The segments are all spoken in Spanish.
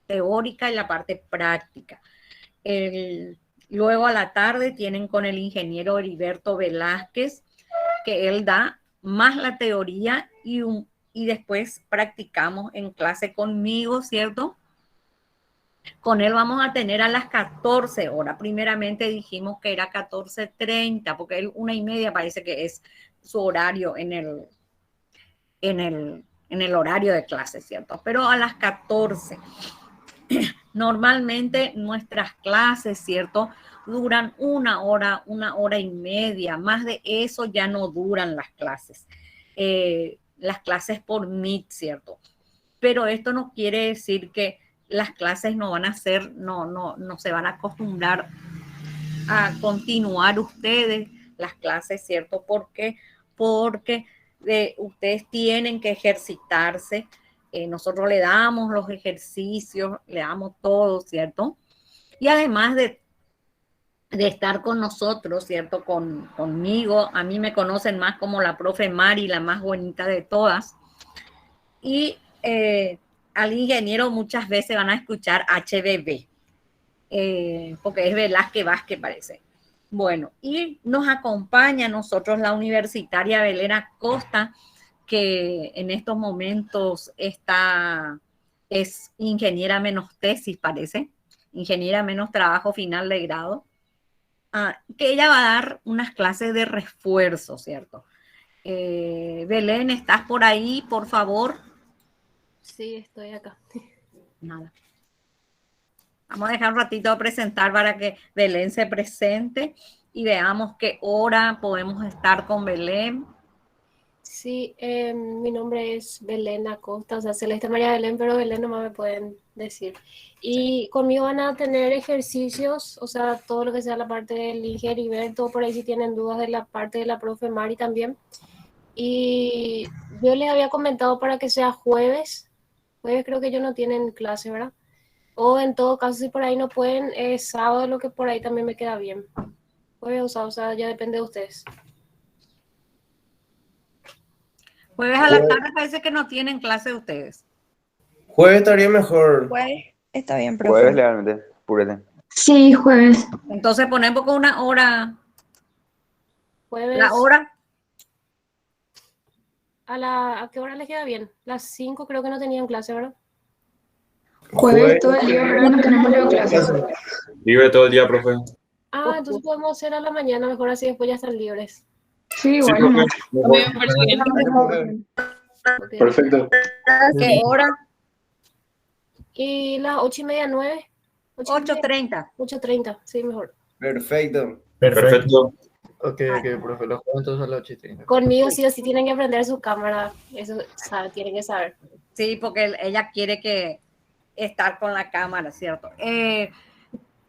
teórica y la parte práctica. Luego a la tarde tienen con el ingeniero Heriberto Velázquez, que él da más la teoría y después practicamos en clase conmigo, ¿cierto? Con él vamos a tener a las 14 horas. Primeramente dijimos que era 14:30, porque él 1:30 parece que es su horario en el horario de clase, ¿cierto? Pero a las 14. Normalmente nuestras clases, ¿cierto? Duran 1 hora, 1 hora y media. Más de eso ya no duran las clases. Las clases por Meet, ¿cierto? Pero esto no quiere decir que las clases no van a ser, no se van a acostumbrar a continuar ustedes las clases, ¿cierto? Porque ustedes tienen que ejercitarse. Nosotros le damos los ejercicios, le damos todo, ¿cierto? Y además de estar con nosotros, ¿cierto? Conmigo, a mí me conocen más como la profe Mari, la más bonita de todas. Y al ingeniero muchas veces van a escuchar HBB, porque es Velázquez Vázquez, parece. Bueno, y nos acompaña a nosotros la universitaria Belén Acosta, que en estos momentos es ingeniera menos tesis, parece, ingeniera menos trabajo final de grado, que ella va a dar unas clases de refuerzo, ¿cierto? Belén, ¿estás por ahí, por favor? Sí, estoy acá. Nada. Vamos a dejar un ratito a presentar para que Belén se presente y veamos qué hora podemos estar con Belén. Sí, mi nombre es Belén Acosta, o sea, Celeste María Belén, pero Belén nomás me pueden decir. Y conmigo van a tener ejercicios, o sea, todo lo que sea la parte del ingeniero y ver todo por ahí si tienen dudas de la parte de la profe Mari también. Y yo les había comentado para que sea jueves creo que ellos no tienen clase, ¿verdad? O en todo caso, si por ahí no pueden, es sábado, lo que por ahí también me queda bien. Jueves o sábado, o sea, ya depende de ustedes. Jueves a la tarde parece que no tienen clase ustedes. Jueves estaría mejor. Jueves, está bien, profe. Jueves legalmente, púrete. Sí, jueves. Entonces ponemos con una hora. Jueves. La hora. ¿A qué hora les queda bien? Las 5 creo que no tenían clase, ¿verdad? Jueves todo el día, pero no tenemos luego clase. Libre todo el día, profe. Entonces podemos hacer a la mañana, mejor así después ya están libres. Sí, Sí, igual. profe. Perfecto. ¿Qué hora? Y las 8:30, 9. 8:30. 8:30, sí, mejor. Perfecto. Perfecto. Ok, profe, los juegos entonces a las 8:30. Conmigo sí o sí tienen que aprender su cámara, eso tienen que saber. Sí, porque ella quiere estar con la cámara, ¿cierto?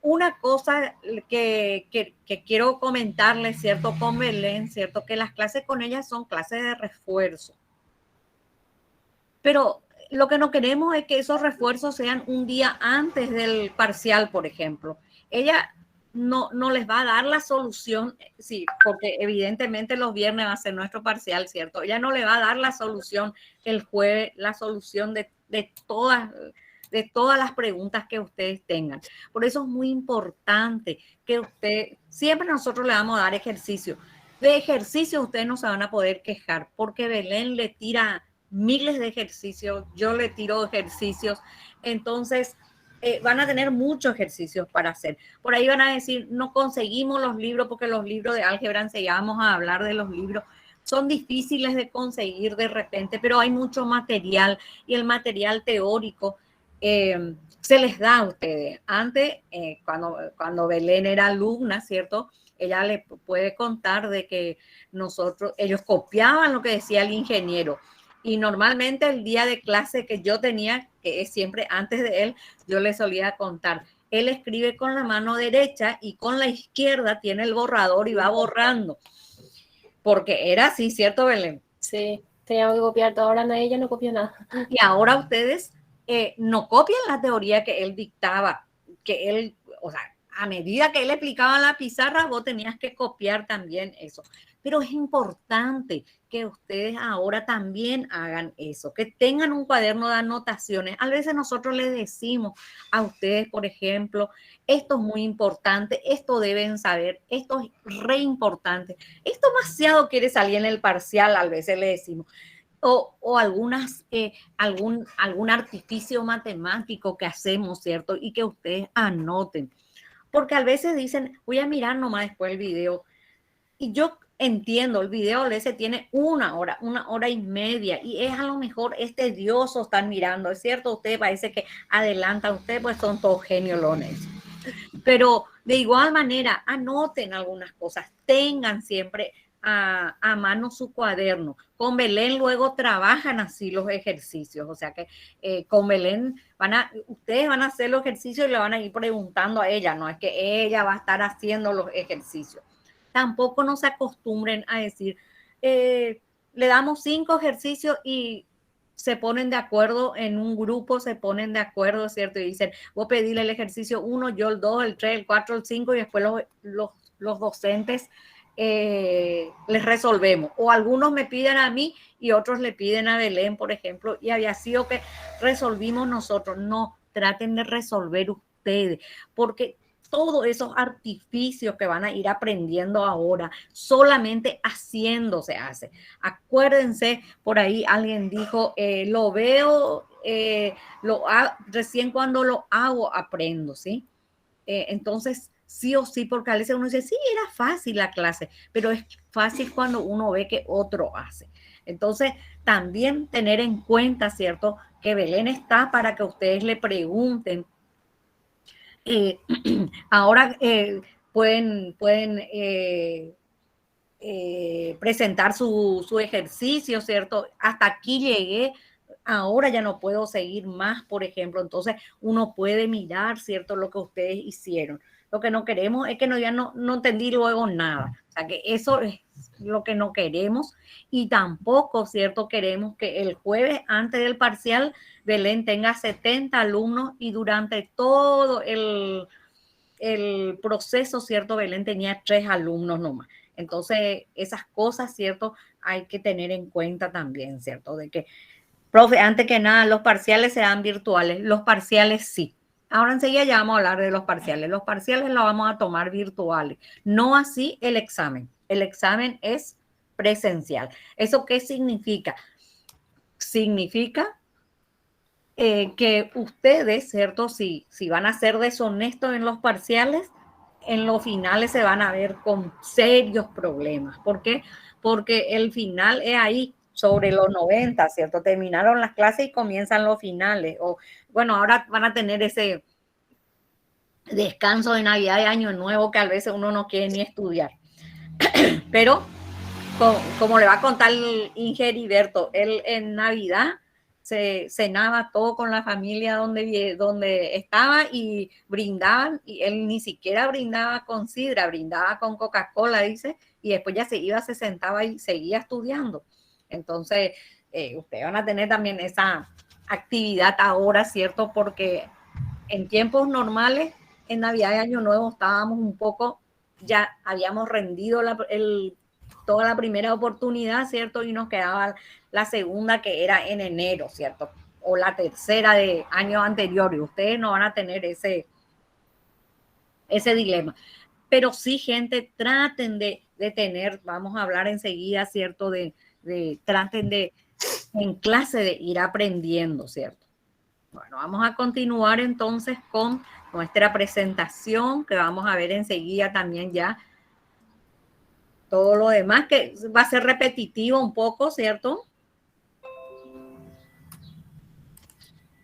Una cosa que quiero comentarles, ¿cierto? Con Belén, ¿cierto? Que las clases con ella son clases de refuerzo. Pero lo que no queremos es que esos refuerzos sean un día antes del parcial, por ejemplo. Ella no les va a dar la solución, sí, porque evidentemente los viernes va a ser nuestro parcial, ¿cierto? Ella no le va a dar la solución el jueves, la solución de todas las preguntas que ustedes tengan. Por eso es muy importante que siempre nosotros le vamos a dar ejercicio. De ejercicio ustedes no se van a poder quejar, porque Belén le tira miles de ejercicios, yo le tiro ejercicios, entonces van a tener muchos ejercicios para hacer. Por ahí van a decir, no conseguimos los libros porque los libros de álgebra, enseguida vamos a hablar de los libros, son difíciles de conseguir de repente, pero hay mucho material y el material teórico se les da a ustedes. Antes, cuando Belén era alumna, ¿cierto? Ella le puede contar de que ellos copiaban lo que decía el ingeniero. Y normalmente el día de clase que yo tenía, que es siempre antes de él, yo le solía contar. Él escribe con la mano derecha y con la izquierda tiene el borrador y va borrando. Porque era así, ¿cierto, Belén? Sí, teníamos que copiar todo. Ahora ella no copia nada. Y ahora ustedes no copian la teoría que él dictaba, que él, o sea, a medida que él explicaba en la pizarra, vos tenías que copiar también eso. Pero es importante que ustedes ahora también hagan eso, que tengan un cuaderno de anotaciones. A veces nosotros les decimos a ustedes, por ejemplo, esto es muy importante, esto deben saber, esto es re importante. Esto demasiado quiere salir en el parcial, a veces le decimos. O algún artificio matemático que hacemos, ¿cierto? Y que ustedes anoten. Porque a veces dicen, voy a mirar nomás después el video. Y yo entiendo, el video ese tiene 1 hora y media. Y es a lo mejor es tedioso estar mirando. Es cierto, usted parece que adelanta, usted pues son todos geniolones. Pero de igual manera, anoten algunas cosas. Tengan siempre a mano su cuaderno. Con Belén luego trabajan así los ejercicios, o sea que con Belén ustedes van a hacer los ejercicios y le van a ir preguntando a ella, no es que ella va a estar haciendo los ejercicios. Tampoco no se acostumbren a decir, le damos 5 ejercicios y se ponen de acuerdo en un grupo, se ponen de acuerdo, ¿cierto? Y dicen, voy a pedirle el ejercicio 1, yo el 2, el 3, el 4, el 5 y después los docentes les resolvemos. O algunos me piden a mí y otros le piden a Belén, por ejemplo, y había sido que resolvimos nosotros. No, traten de resolver ustedes, porque todos esos artificios que van a ir aprendiendo ahora, solamente haciendo se hace. Acuérdense, por ahí alguien dijo, lo veo, recién cuando lo hago aprendo, ¿sí? Entonces, sí o sí, porque a veces uno dice, sí, era fácil la clase, pero es fácil cuando uno ve que otro hace. Entonces, también tener en cuenta, ¿cierto?, que Belén está para que ustedes le pregunten. Ahora pueden presentar su ejercicio, ¿cierto? Hasta aquí llegué, ahora ya no puedo seguir más, por ejemplo. Entonces, uno puede mirar, ¿cierto?, lo que ustedes hicieron. Lo que no queremos es que no entendí luego nada. O sea, que eso es lo que no queremos. Y tampoco, ¿cierto?, queremos que el jueves antes del parcial Belén tenga 70 alumnos y durante todo el proceso, ¿cierto?, Belén tenía 3 alumnos nomás. Entonces, esas cosas, ¿cierto?, hay que tener en cuenta también, ¿cierto? De que, profe, antes que nada, los parciales serán virtuales. Los parciales sí. Ahora enseguida ya vamos a hablar de los parciales. Los parciales los vamos a tomar virtuales. No así el examen. El examen es presencial. ¿Eso qué significa? Significa que ustedes, ¿cierto? Si van a ser deshonestos en los parciales, en los finales se van a ver con serios problemas. ¿Por qué? Porque el final es ahí, sobre los 90, ¿cierto? Terminaron las clases y comienzan los finales. O, bueno, ahora van a tener ese descanso de Navidad y Año Nuevo que a veces uno no quiere ni estudiar. Pero, como le va a contar el Inge Heriberto, él en Navidad se cenaba todo con la familia donde estaba y brindaban, y él ni siquiera brindaba con sidra, brindaba con Coca-Cola, dice, y después ya se sentaba y seguía estudiando. Entonces, ustedes van a tener también esa actividad ahora, ¿cierto? Porque en tiempos normales, en Navidad y Año Nuevo, estábamos un poco, ya habíamos rendido toda la primera oportunidad, ¿cierto? Y nos quedaba la segunda, que era en enero, ¿cierto? O la tercera de años anteriores. Ustedes no van a tener ese dilema. Pero sí, gente, traten de tener, vamos a hablar enseguida, ¿cierto? Traten de, en clase, de ir aprendiendo, ¿cierto? Bueno, vamos a continuar entonces con nuestra presentación, que vamos a ver enseguida también ya todo lo demás, que va a ser repetitivo un poco, ¿cierto?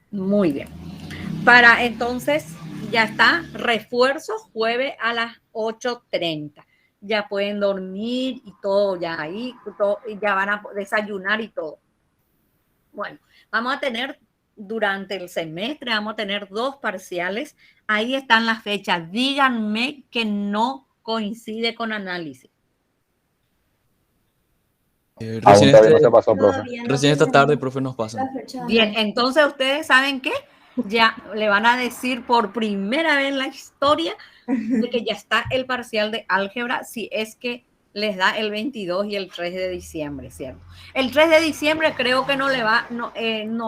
Muy bien. Para entonces, ya está, refuerzo jueves a las 8:30. Ya pueden dormir y todo, ya ahí, ya van a desayunar y todo. Bueno, vamos a tener durante el semestre, vamos a tener 2 parciales. Ahí están las fechas. Díganme que no coincide con análisis. Recién esta tarde, profe, nos pasan. Bien, entonces ustedes saben que ya le van a decir por primera vez en la historia de que ya está el parcial de álgebra, si es que les da el 22 y el 3 de diciembre, ¿cierto? El 3 de diciembre creo que no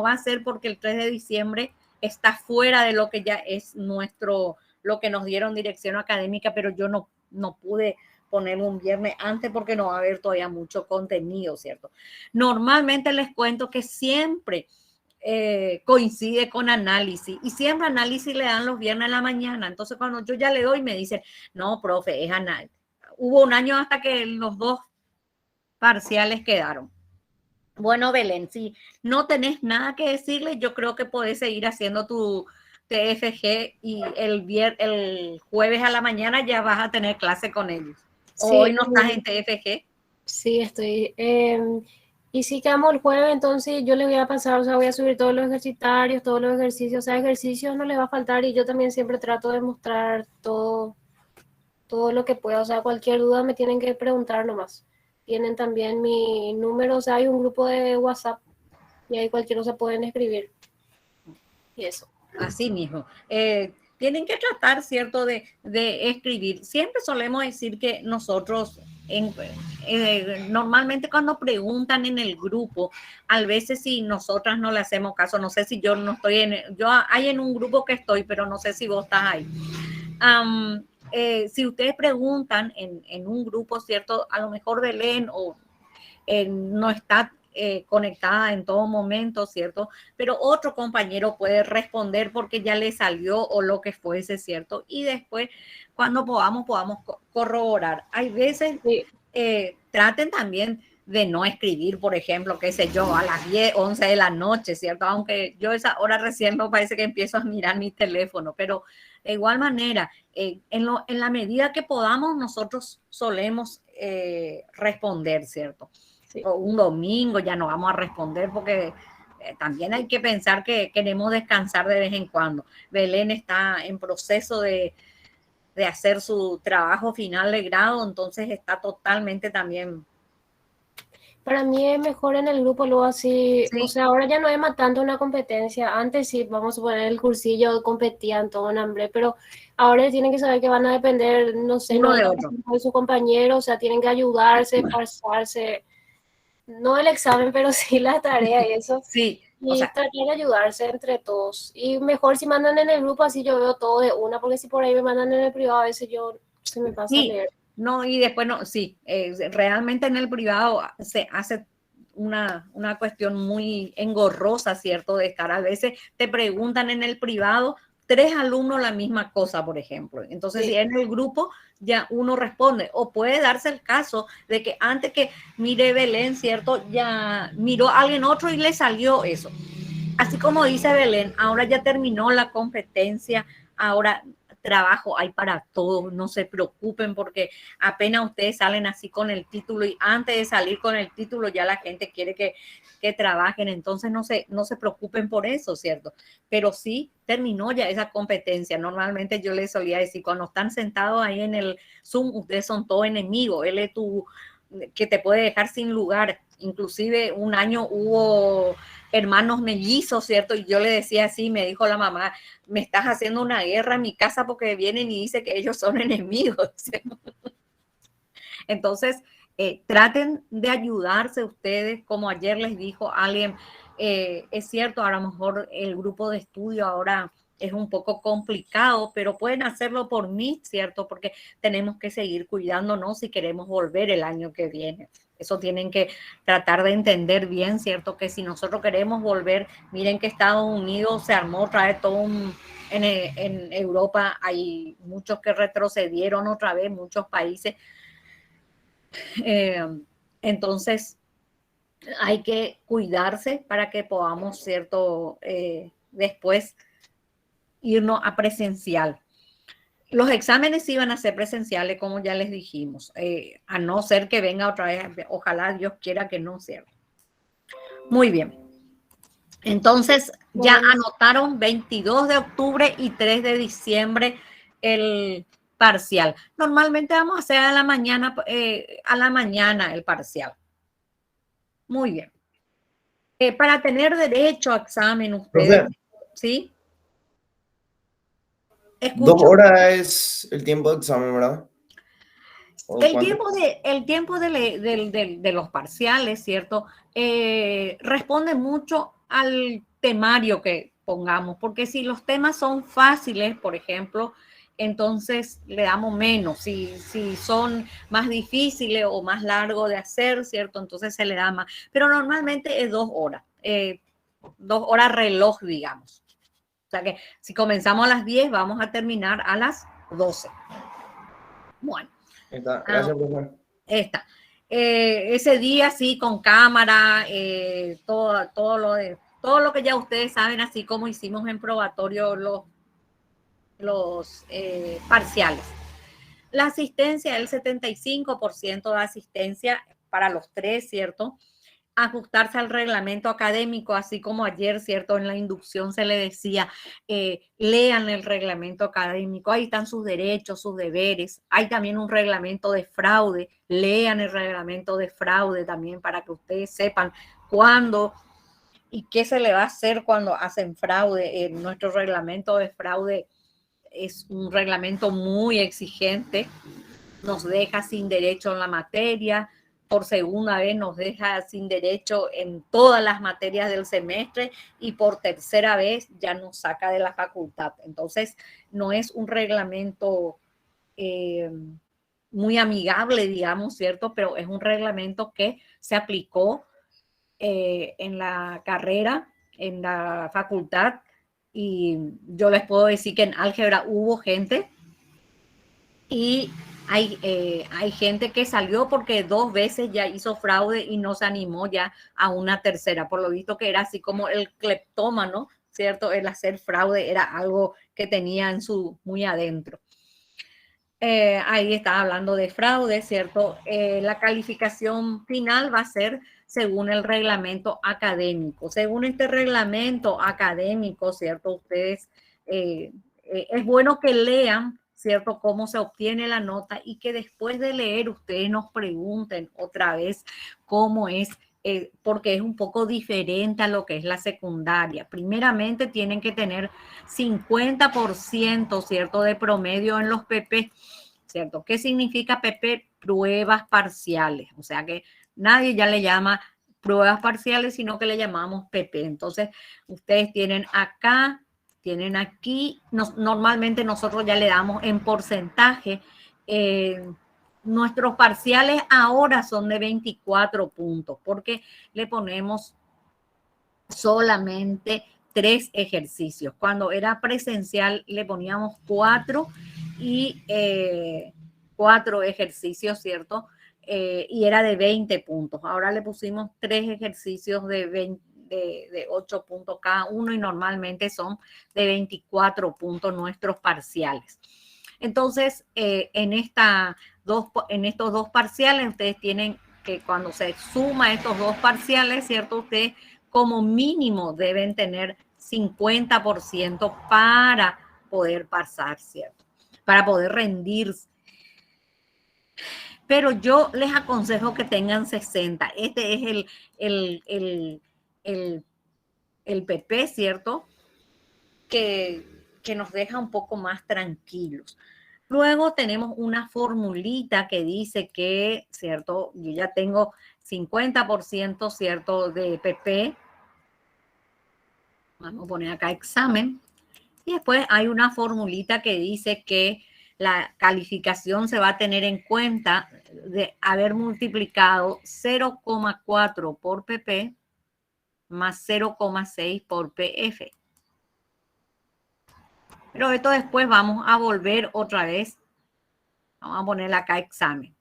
va a ser porque el 3 de diciembre está fuera de lo que ya es lo que nos dieron dirección académica, pero yo no pude poner un viernes antes porque no va a haber todavía mucho contenido, ¿cierto? Normalmente les cuento que siempre coincide con análisis y siempre análisis le dan los viernes a la mañana. Entonces cuando yo ya le doy me dicen, no, profe, es análisis. Hubo un año hasta que los 2 parciales quedaron. Bueno, Belén, si no tenés nada que decirle, yo creo que podés seguir haciendo tu TFG y el jueves a la mañana ya vas a tener clase con ellos. Sí, Hoy no estás en TFG. Sí, estoy. Y si quedamos el jueves, entonces yo le voy a pasar, o sea, voy a subir todos los ejercitarios, todos los ejercicios, o sea, ejercicios no les va a faltar y yo también siempre trato de mostrar todo lo que pueda, o sea, cualquier duda me tienen que preguntar nomás. Tienen también mi número, o sea, hay un grupo de WhatsApp y ahí cualquier cosa pueden escribir. Y eso. Así mismo. Tienen que tratar, ¿cierto?, de escribir. Siempre solemos decir que nosotros, normalmente cuando preguntan en el grupo, a veces si nosotras no le hacemos caso, no sé si yo no estoy yo hay en un grupo que estoy, pero no sé si vos estás ahí. Si ustedes preguntan en un grupo, ¿cierto? A lo mejor Belén no está conectada en todo momento, ¿cierto? Pero otro compañero puede responder porque ya le salió o lo que fuese, ¿cierto? Y después, cuando podamos corroborar. Hay veces, traten también de no escribir, por ejemplo, qué sé yo, a las 10, 11 de la noche, ¿cierto? Aunque yo esa hora recién no parece que empiezo a mirar mi teléfono, pero de igual manera, en la medida que podamos, nosotros solemos responder, ¿cierto? Sí. O un domingo ya no vamos a responder porque también hay que pensar que queremos descansar de vez en cuando. Belén está en proceso de hacer su trabajo final de grado, entonces está totalmente también... Para mí es mejor en el grupo, luego así, sí. O sea, ahora ya no es más tanto una competencia. Antes sí, vamos a poner el cursillo, competían todo en hambre, pero ahora tienen que saber que van a depender, no sé, uno de otro, de su compañero, o sea, tienen que ayudarse, pasarse, no el examen, pero sí la tarea y eso. Sí. Y o sea, tratar de ayudarse entre todos. Y mejor si mandan en el grupo, así yo veo todo de una, porque si por ahí me mandan en el privado, a veces se me pasa a leer. No, y después no, sí, realmente en el privado se hace una cuestión muy engorrosa, ¿cierto? De estar, a veces te preguntan en el privado 3 alumnos la misma cosa, por ejemplo. Entonces, sí. Si en el grupo ya uno responde, o puede darse el caso de que antes que mire Belén, ¿cierto? Ya miró a alguien otro y le salió eso. Así como dice Belén, ahora ya terminó la competencia, ahora trabajo hay para todos, no se preocupen porque apenas ustedes salen así con el título y antes de salir con el título ya la gente quiere que trabajen, entonces no se preocupen por eso, ¿cierto? Pero sí terminó ya esa competencia. Normalmente yo les solía decir, cuando están sentados ahí en el Zoom, ustedes son todos enemigos, él es que te puede dejar sin lugar. Inclusive un año hubo hermanos mellizos, ¿cierto? Y yo le decía así, me dijo la mamá, me estás haciendo una guerra en mi casa porque vienen y dicen que ellos son enemigos. Entonces, traten de ayudarse ustedes, como ayer les dijo alguien, es cierto, a lo mejor el grupo de estudio ahora es un poco complicado, pero pueden hacerlo por mí, ¿cierto? Porque tenemos que seguir cuidándonos si queremos volver el año que viene. Eso tienen que tratar de entender bien, ¿cierto? Que si nosotros queremos volver, miren que Estados Unidos se armó otra vez todo en Europa hay muchos que retrocedieron otra vez, muchos países. Entonces, hay que cuidarse para que podamos, ¿cierto? Después irnos a presencial. Los exámenes sí van a ser presenciales, como ya les dijimos, a no ser que venga otra vez, ojalá Dios quiera que no sea. Muy bien. Entonces, ya anotaron 22 de octubre y 3 de diciembre el parcial. normalmente vamos a hacer a la mañana el parcial. Muy bien. Para tener derecho a examen, ustedes, ¿sí? Escucho. 2 horas es el tiempo de examen, ¿verdad? El tiempo de los parciales, ¿cierto? Responde mucho al temario que pongamos, porque si los temas son fáciles, por ejemplo, entonces le damos menos. Si son más difíciles o más largos de hacer, ¿cierto? Entonces se le da más. Pero normalmente es 2 horas, 2 horas reloj, digamos. O sea que si comenzamos a las 10, vamos a terminar a las 12. Bueno. Gracias, profesor. Ese día sí, con cámara, todo lo que ya ustedes saben, así como hicimos en probatorio los parciales. La asistencia, el 75% de asistencia para los 3, ¿cierto? Ajustarse al reglamento académico, así como ayer, ¿cierto? En la inducción se le decía, lean el reglamento académico, ahí están sus derechos, sus deberes, hay también un reglamento de fraude, lean el reglamento de fraude también para que ustedes sepan cuándo y qué se le va a hacer cuando hacen fraude. Nuestro reglamento de fraude es un reglamento muy exigente, nos deja sin derecho en la materia, por segunda vez nos deja sin derecho en todas las materias del semestre y por tercera vez ya nos saca de la facultad. Entonces, no es un reglamento muy amigable, digamos, ¿cierto? Pero es un reglamento que se aplicó en la carrera, en la facultad, y yo les puedo decir que en álgebra hubo gente y hay gente que salió porque 2 veces ya hizo fraude y no se animó ya a una tercera, por lo visto que era así como el cleptómano, ¿cierto? El hacer fraude era algo que tenía en su muy adentro. Ahí está hablando de fraude, ¿cierto? La calificación final va a ser según el reglamento académico. Según este reglamento académico, ¿cierto? Ustedes, es bueno que lean, ¿cierto? Cómo se obtiene la nota y que después de leer ustedes nos pregunten otra vez cómo es, porque es un poco diferente a lo que es la secundaria. Primeramente tienen que tener 50%, ¿cierto? De promedio en los PP, ¿cierto? ¿Qué significa PP? Pruebas parciales. O sea que nadie ya le llama pruebas parciales, sino que le llamamos PP. Entonces, ustedes tienen acá, tienen aquí, normalmente nosotros ya le damos en porcentaje. Nuestros parciales ahora son de 24 puntos porque le ponemos solamente 3 ejercicios. Cuando era presencial le poníamos 4 y 4 ejercicios, ¿cierto? Y era de 20 puntos. Ahora le pusimos 3 ejercicios de 8 puntos cada uno y normalmente son de 24 puntos nuestros parciales. Entonces, en estos 2 parciales, ustedes tienen que cuando se suma estos 2 parciales, ¿cierto? Ustedes como mínimo deben tener 50% para poder pasar, ¿cierto? Para poder rendirse. Pero yo les aconsejo que tengan 60. Este es el PP, ¿cierto? Que nos deja un poco más tranquilos. Luego tenemos una formulita que dice que, ¿cierto? Yo ya tengo 50%, ¿cierto? De PP. Vamos a poner acá examen. Y después hay una formulita que dice que la calificación se va a tener en cuenta de haber multiplicado 0,4 por PP más 0,6 por PF. Pero esto después vamos a volver otra vez. Vamos a poner acá examen.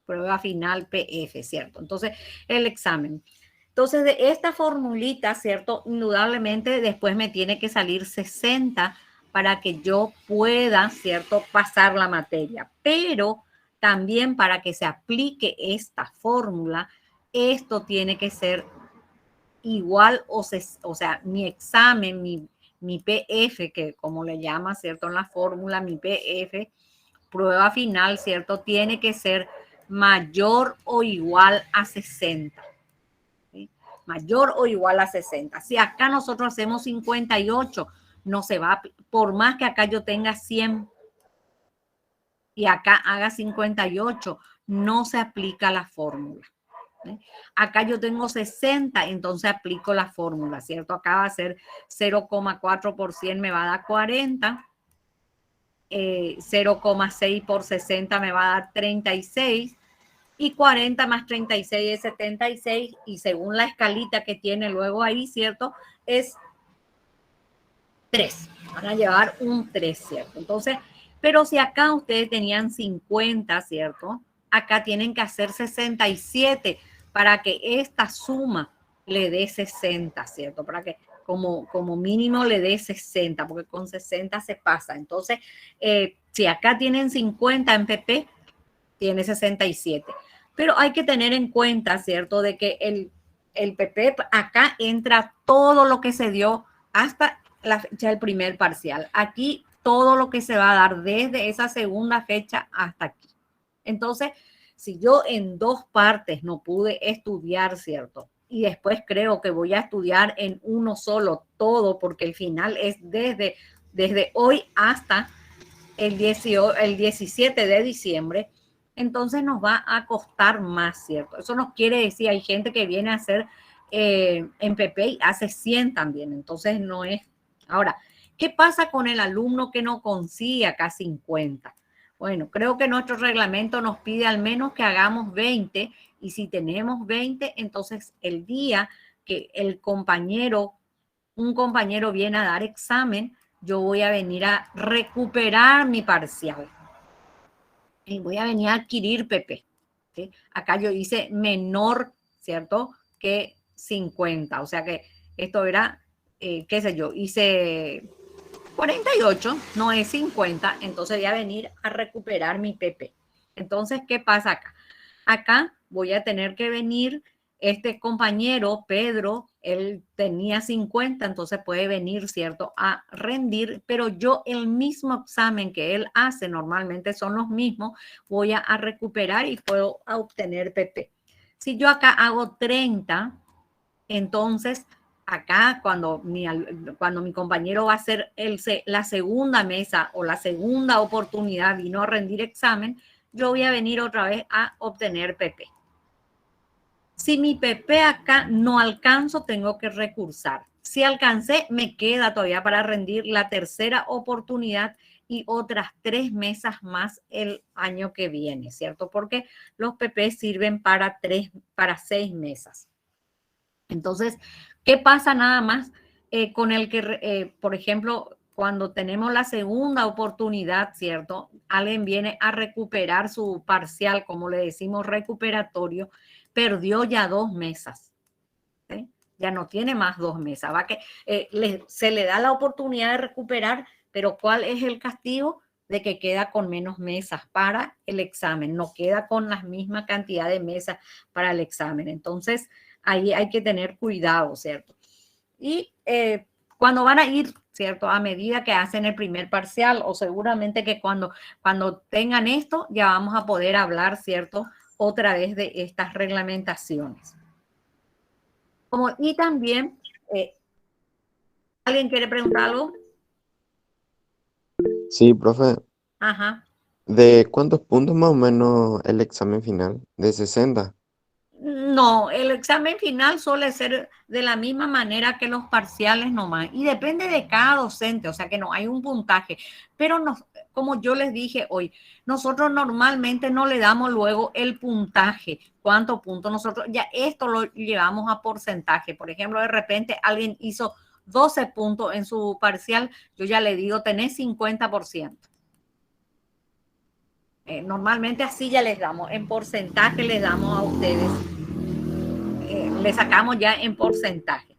Prueba final PF, ¿cierto? Entonces, el examen. Entonces, de esta formulita, ¿cierto? Indudablemente después me tiene que salir 60 para que yo pueda, ¿cierto? Pasar la materia. Pero también para que se aplique esta fórmula, esto tiene que ser igual, o sea, mi examen, mi PF, que como le llama, ¿cierto? En la fórmula, mi PF, prueba final, ¿cierto? Tiene que ser mayor o igual a 60. ¿Sí? Mayor o igual a 60. Si acá nosotros hacemos 58, no se va, por más que acá yo tenga 100, y acá haga 58, no se aplica la fórmula. Acá yo tengo 60, entonces aplico la fórmula, ¿cierto? Acá va a ser 0,4% me va a dar 40, 0,6 por 60 me va a dar 36, y 40 más 36 es 76, y según la escalita que tiene luego ahí, ¿cierto? Es 3, van a llevar un 3, ¿cierto? Entonces, pero si acá ustedes tenían 50, ¿cierto? Acá tienen que hacer 67 para que esta suma le dé 60, ¿cierto? Para que como mínimo le dé 60, porque con 60 se pasa. Entonces, si acá tienen 50 en PP, tiene 67. Pero hay que tener en cuenta, ¿cierto? De que el PP, acá entra todo lo que se dio hasta la fecha del primer parcial. Aquí todo lo que se va a dar desde esa segunda fecha hasta aquí. Entonces, si yo en 2 partes no pude estudiar, ¿cierto? Y después creo que voy a estudiar en uno solo todo, porque el final es desde hoy hasta el 17 de diciembre, entonces nos va a costar más, ¿cierto? Eso nos quiere decir, hay gente que viene a hacer en PP y hace 100 también, entonces no es. Ahora, ¿qué pasa con el alumno que no consigue acá 50? Bueno, creo que nuestro reglamento nos pide al menos que hagamos 20, y si tenemos 20, entonces el día que un compañero viene a dar examen, yo voy a venir a recuperar mi parcial. Y voy a venir a adquirir PP. ¿Sí? Acá yo hice menor, ¿cierto? Que 50. O sea que esto era, qué sé yo, hice 48, no es 50. Entonces voy a venir a recuperar mi PP. Entonces, ¿qué pasa acá? Acá voy a tener que venir. Este compañero, Pedro, él tenía 50, entonces puede venir, ¿cierto?, a rendir, pero yo el mismo examen que él hace, normalmente son los mismos, voy a recuperar y puedo obtener PP. Si yo acá hago 30, entonces acá cuando mi compañero va a hacer la segunda mesa o la segunda oportunidad, vino a rendir examen, yo voy a venir otra vez a obtener PP. Si mi PP acá no alcanzo, tengo que recursar. Si alcancé, me queda todavía para rendir la tercera oportunidad y otras 3 mesas más el año que viene, ¿cierto? Porque los PP sirven para 6 mesas. Entonces, ¿qué pasa nada más con el que, por ejemplo, cuando tenemos la segunda oportunidad, ¿cierto? Alguien viene a recuperar su parcial, como le decimos, recuperatorio, perdió ya 2 mesas. ¿Sí? Ya no tiene más 2 mesas. Se le da la oportunidad de recuperar, pero ¿cuál es el castigo? De que queda con menos mesas para el examen, no queda con la misma cantidad de mesas para el examen. Entonces, ahí hay que tener cuidado, ¿cierto? Y cuando van a ir, ¿cierto? A medida que hacen el primer parcial, o seguramente que cuando tengan esto, ya vamos a poder hablar, ¿cierto?, otra vez de estas reglamentaciones. Y también, ¿alguien quiere preguntar algo? Sí, profe. Ajá. ¿De cuántos puntos más o menos el examen final? ¿De 60? No, el examen final suele ser de la misma manera que los parciales nomás, y depende de cada docente, o sea que no hay un puntaje, pero como yo les dije hoy, nosotros normalmente no le damos luego el puntaje, cuántos puntos, nosotros ya esto lo llevamos a porcentaje. Por ejemplo, de repente alguien hizo 12 puntos en su parcial, yo ya le digo, tenés 50%. Normalmente así ya les damos, en porcentaje les damos a ustedes, le sacamos ya en porcentaje.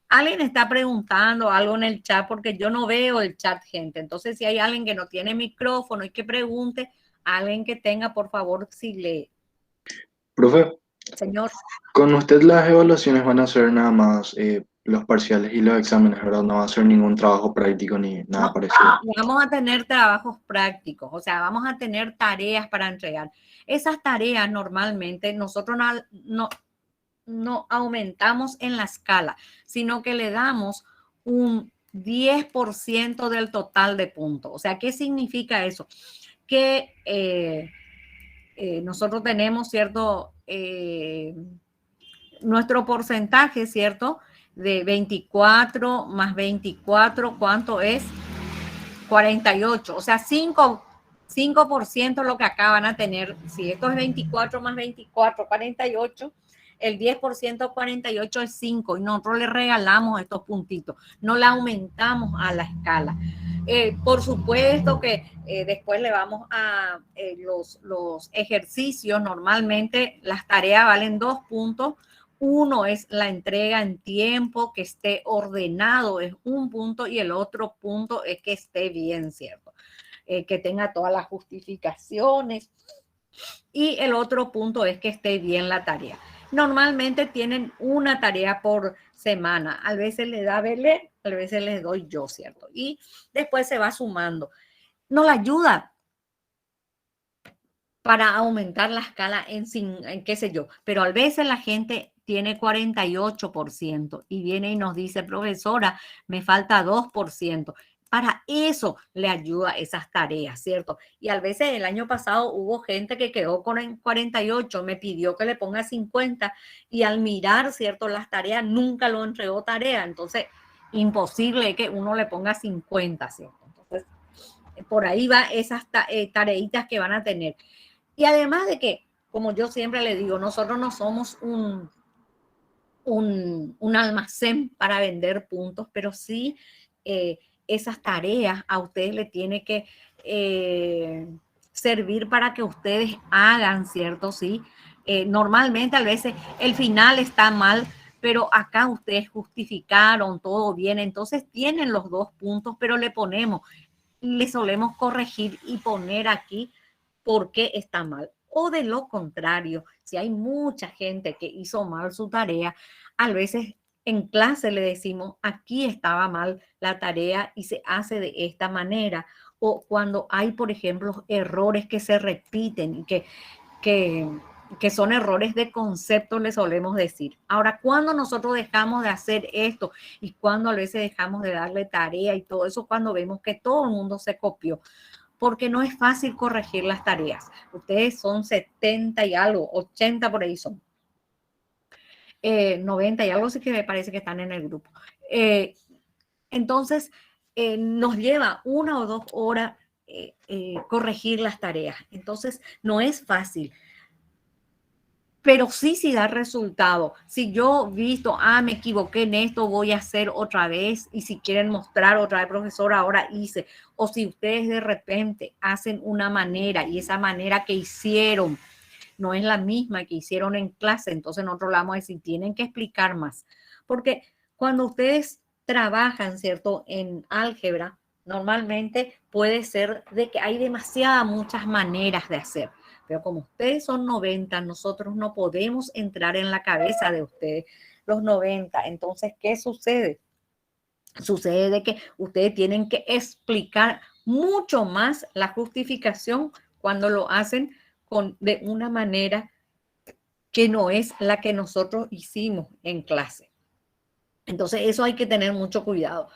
Alguien está preguntando algo en el chat porque yo no veo el chat, gente. Entonces, si hay alguien que no tiene micrófono y que pregunte, alguien que tenga, por favor, si lee. Profe, Señor. con usted las evaluaciones van a ser nada más los parciales y los exámenes, ¿verdad? No va a ser ningún trabajo práctico ni nada parecido. Vamos a tener trabajos prácticos, o sea, vamos a tener tareas para entregar. Esas tareas normalmente nosotros no aumentamos en la escala, sino que le damos un 10% del total de puntos. O sea, ¿qué significa eso? que nosotros tenemos, ¿cierto? Nuestro porcentaje, ¿cierto? De 24 más 24, ¿cuánto es? 48, o sea, 5% lo que acá van a tener. Si esto es 24 más 24, 48, el 10% 48 es 5 y nosotros le regalamos estos puntitos, no le aumentamos a la escala. Por supuesto que después le vamos a los ejercicios. Normalmente las tareas valen 2 puntos. Uno es la entrega en tiempo, que esté ordenado, es un punto, y el otro punto es que esté bien, ¿cierto? Que tenga todas las justificaciones. Y el otro punto es que esté bien la tarea. Normalmente tienen una tarea por semana. A veces le da Belén, a veces les doy yo, ¿cierto? Y después se va sumando. Nos la ayuda para aumentar la escala en qué sé yo. Pero a veces la gente tiene 48% y viene y nos dice, profesora, me falta 2%. Para eso le ayuda esas tareas, ¿cierto? Y a veces el año pasado hubo gente que quedó con 48, me pidió que le ponga 50 y al mirar, ¿cierto? Las tareas nunca lo entregó tarea. Entonces, imposible que uno le ponga 50, ¿cierto? Entonces, por ahí va esas tareitas que van a tener. Y además de que, como yo siempre le digo, nosotros no somos un almacén para vender puntos, pero sí esas tareas a ustedes les tiene que servir para que ustedes hagan, ¿cierto? Sí. Normalmente a veces el final está mal, pero acá ustedes justificaron todo bien, entonces tienen los 2 puntos, pero le solemos corregir y poner aquí por qué está mal. O de lo contrario, si hay mucha gente que hizo mal su tarea, a veces en clase le decimos, aquí estaba mal la tarea y se hace de esta manera. O cuando hay, por ejemplo, errores que se repiten y que son errores de concepto, le solemos decir. Ahora, cuando nosotros dejamos de hacer esto y cuando a veces dejamos de darle tarea y todo eso, cuando vemos que todo el mundo se copió, porque no es fácil corregir las tareas. Ustedes son 70 y algo, 80 por ahí son. 90 y algo, sí que me parece que están en el grupo. Entonces, nos lleva 1 o 2 horas corregir las tareas. Entonces, no es fácil. Pero sí da resultado. Si yo visto, me equivoqué en esto, voy a hacer otra vez. Y si quieren mostrar otra vez, profesor, ahora hice. O si ustedes de repente hacen una manera y esa manera que hicieron no es la misma que hicieron en clase, entonces nosotros le vamos a decir, tienen que explicar más. Porque cuando ustedes trabajan, ¿cierto? En álgebra, normalmente puede ser de que hay muchas maneras de hacer. Pero como ustedes son 90, nosotros no podemos entrar en la cabeza de ustedes, los 90. Entonces, ¿qué sucede? Sucede de que ustedes tienen que explicar mucho más la justificación cuando lo hacen de una manera que no es la que nosotros hicimos en clase. Entonces, eso hay que tener mucho cuidado.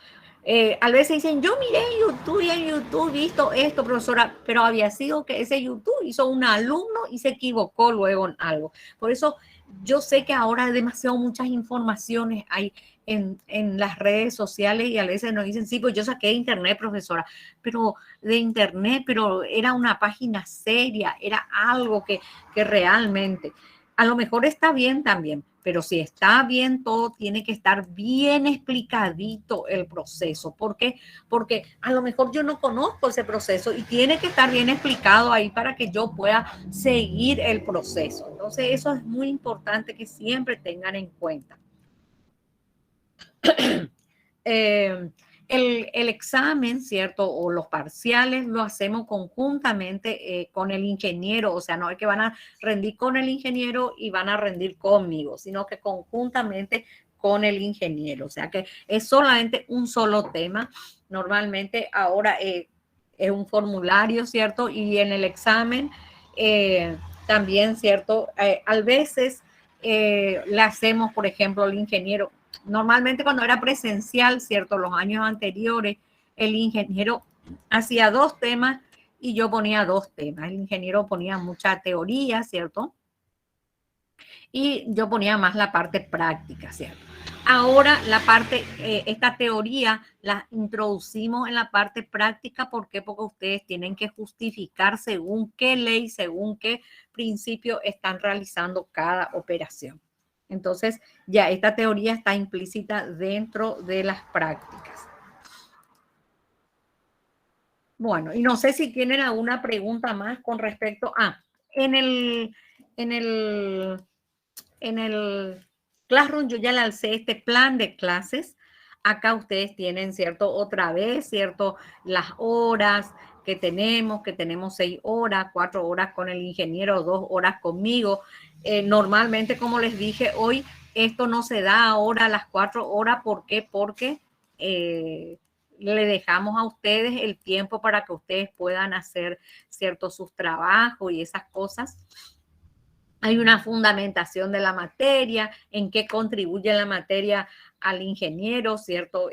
A veces dicen, yo miré en YouTube y en YouTube visto esto, profesora, pero había sido que ese YouTube hizo un alumno y se equivocó luego en algo. Por eso yo sé que ahora demasiado muchas informaciones hay en las redes sociales y a veces nos dicen, sí, pues yo saqué de internet, profesora, pero de internet, pero era una página seria, era algo que realmente, a lo mejor está bien también, pero si está bien todo, tiene que estar bien explicadito el proceso. ¿Por qué? Porque a lo mejor yo no conozco ese proceso y tiene que estar bien explicado ahí para que yo pueda seguir el proceso. Entonces, eso es muy importante que siempre tengan en cuenta. El examen, ¿cierto? O los parciales lo hacemos conjuntamente con el ingeniero, o sea, no es que van a rendir con el ingeniero y van a rendir conmigo, sino que conjuntamente con el ingeniero, o sea que es solamente un solo tema. Normalmente ahora es un formulario, ¿cierto? Y en el examen también, ¿cierto? A veces le hacemos, por ejemplo, el ingeniero. Normalmente cuando era presencial, ¿cierto? Los años anteriores, el ingeniero hacía 2 temas y yo ponía 2 temas. El ingeniero ponía mucha teoría, ¿cierto? Y yo ponía más la parte práctica, ¿cierto? Ahora la parte, esta teoría la introducimos en la parte práctica. ¿Por qué? Porque ustedes tienen que justificar según qué ley, según qué principio están realizando cada operación. Entonces, ya esta teoría está implícita dentro de las prácticas. Bueno, y no sé si tienen alguna pregunta más con respecto a, en el Classroom yo ya le alcé este plan de clases. Acá ustedes tienen, ¿cierto? Otra vez, ¿cierto? Las horas que tenemos 6 horas, 4 horas con el ingeniero, 2 horas conmigo. Normalmente, como les dije hoy, esto no se da ahora a las 4 horas. ¿Por qué? Porque le dejamos a ustedes el tiempo para que ustedes puedan hacer, ¿cierto? Sus trabajos y esas cosas. Hay una fundamentación de la materia, en qué contribuye la materia al ingeniero, ¿cierto?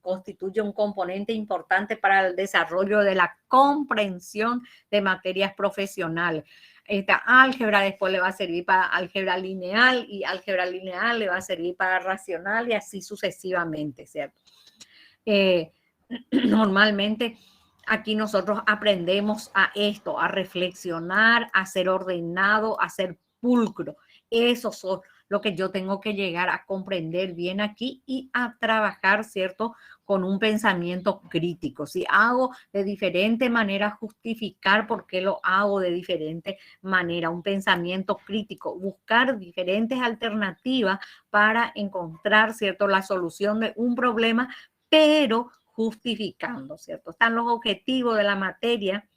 Constituye un componente importante para el desarrollo de la comprensión de materias profesionales. Esta álgebra después le va a servir para álgebra lineal y álgebra lineal le va a servir para racional y así sucesivamente, ¿cierto? Normalmente aquí nosotros aprendemos a esto, a reflexionar, a ser ordenado, a ser pulcro. Eso es lo que yo tengo que llegar a comprender bien aquí y a trabajar, ¿cierto? Con un pensamiento crítico. Si hago de diferente manera, justificar por qué lo hago de diferente manera. Un pensamiento crítico, buscar diferentes alternativas para encontrar, ¿cierto? La solución de un problema, pero justificando, ¿cierto? Están los objetivos de la materia,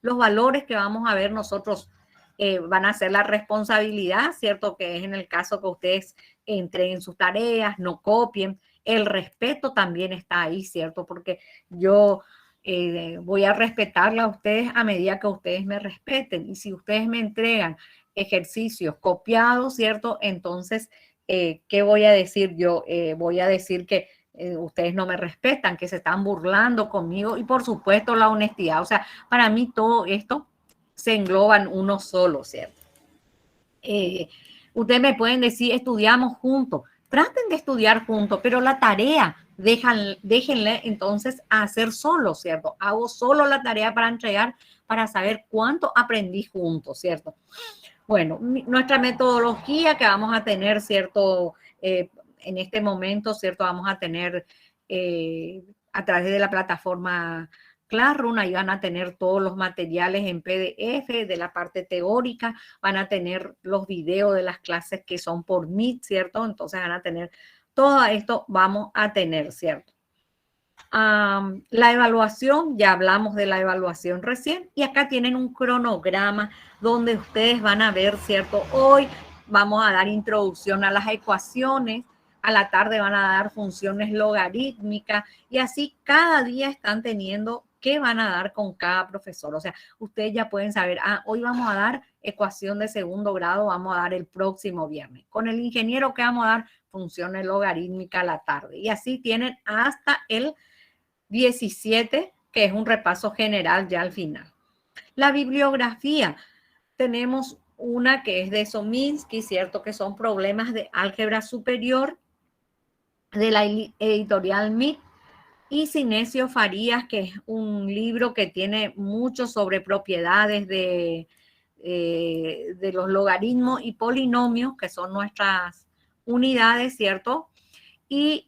los valores que vamos a ver nosotros van a ser la responsabilidad, ¿cierto? Que es en el caso que ustedes entreguen sus tareas, no copien. El respeto también está ahí, ¿cierto? Porque yo voy a respetarla a ustedes a medida que ustedes me respeten. Y si ustedes me entregan ejercicios copiados, ¿cierto? Entonces, ¿qué voy a decir yo? Voy a decir que ustedes no me respetan, que se están burlando conmigo y por supuesto la honestidad. O sea, para mí todo esto se engloba en uno solo, ¿cierto? Ustedes me pueden decir, estudiamos juntos. Traten de estudiar juntos, pero la tarea déjenle entonces a hacer solo, ¿cierto? Hago solo la tarea para entregar, para saber cuánto aprendí juntos, ¿cierto? Bueno, nuestra metodología que vamos a tener, ¿cierto? En este momento, ¿cierto? Vamos a tener a través de la plataforma Classroom, ahí van a tener todos los materiales en PDF de la parte teórica, van a tener los videos de las clases que son por Meet, ¿cierto? Entonces van a tener todo esto, vamos a tener, ¿cierto? La evaluación, ya hablamos de la evaluación recién, y acá tienen un cronograma donde ustedes van a ver, ¿cierto? Hoy vamos a dar introducción a las ecuaciones, a la tarde van a dar funciones logarítmicas y así cada día están teniendo qué van a dar con cada profesor. O sea, ustedes ya pueden saber, hoy vamos a dar ecuación de segundo grado, vamos a dar el próximo viernes. Con el ingeniero que vamos a dar funciones logarítmicas a la tarde. Y así tienen hasta el 17, que es un repaso general ya al final. La bibliografía, tenemos una que es de Sominsky, ¿cierto? Que son problemas de álgebra superior, de la editorial MIT, y Sinesio Farías, que es un libro que tiene mucho sobre propiedades de los logaritmos y polinomios, que son nuestras unidades, ¿cierto? Y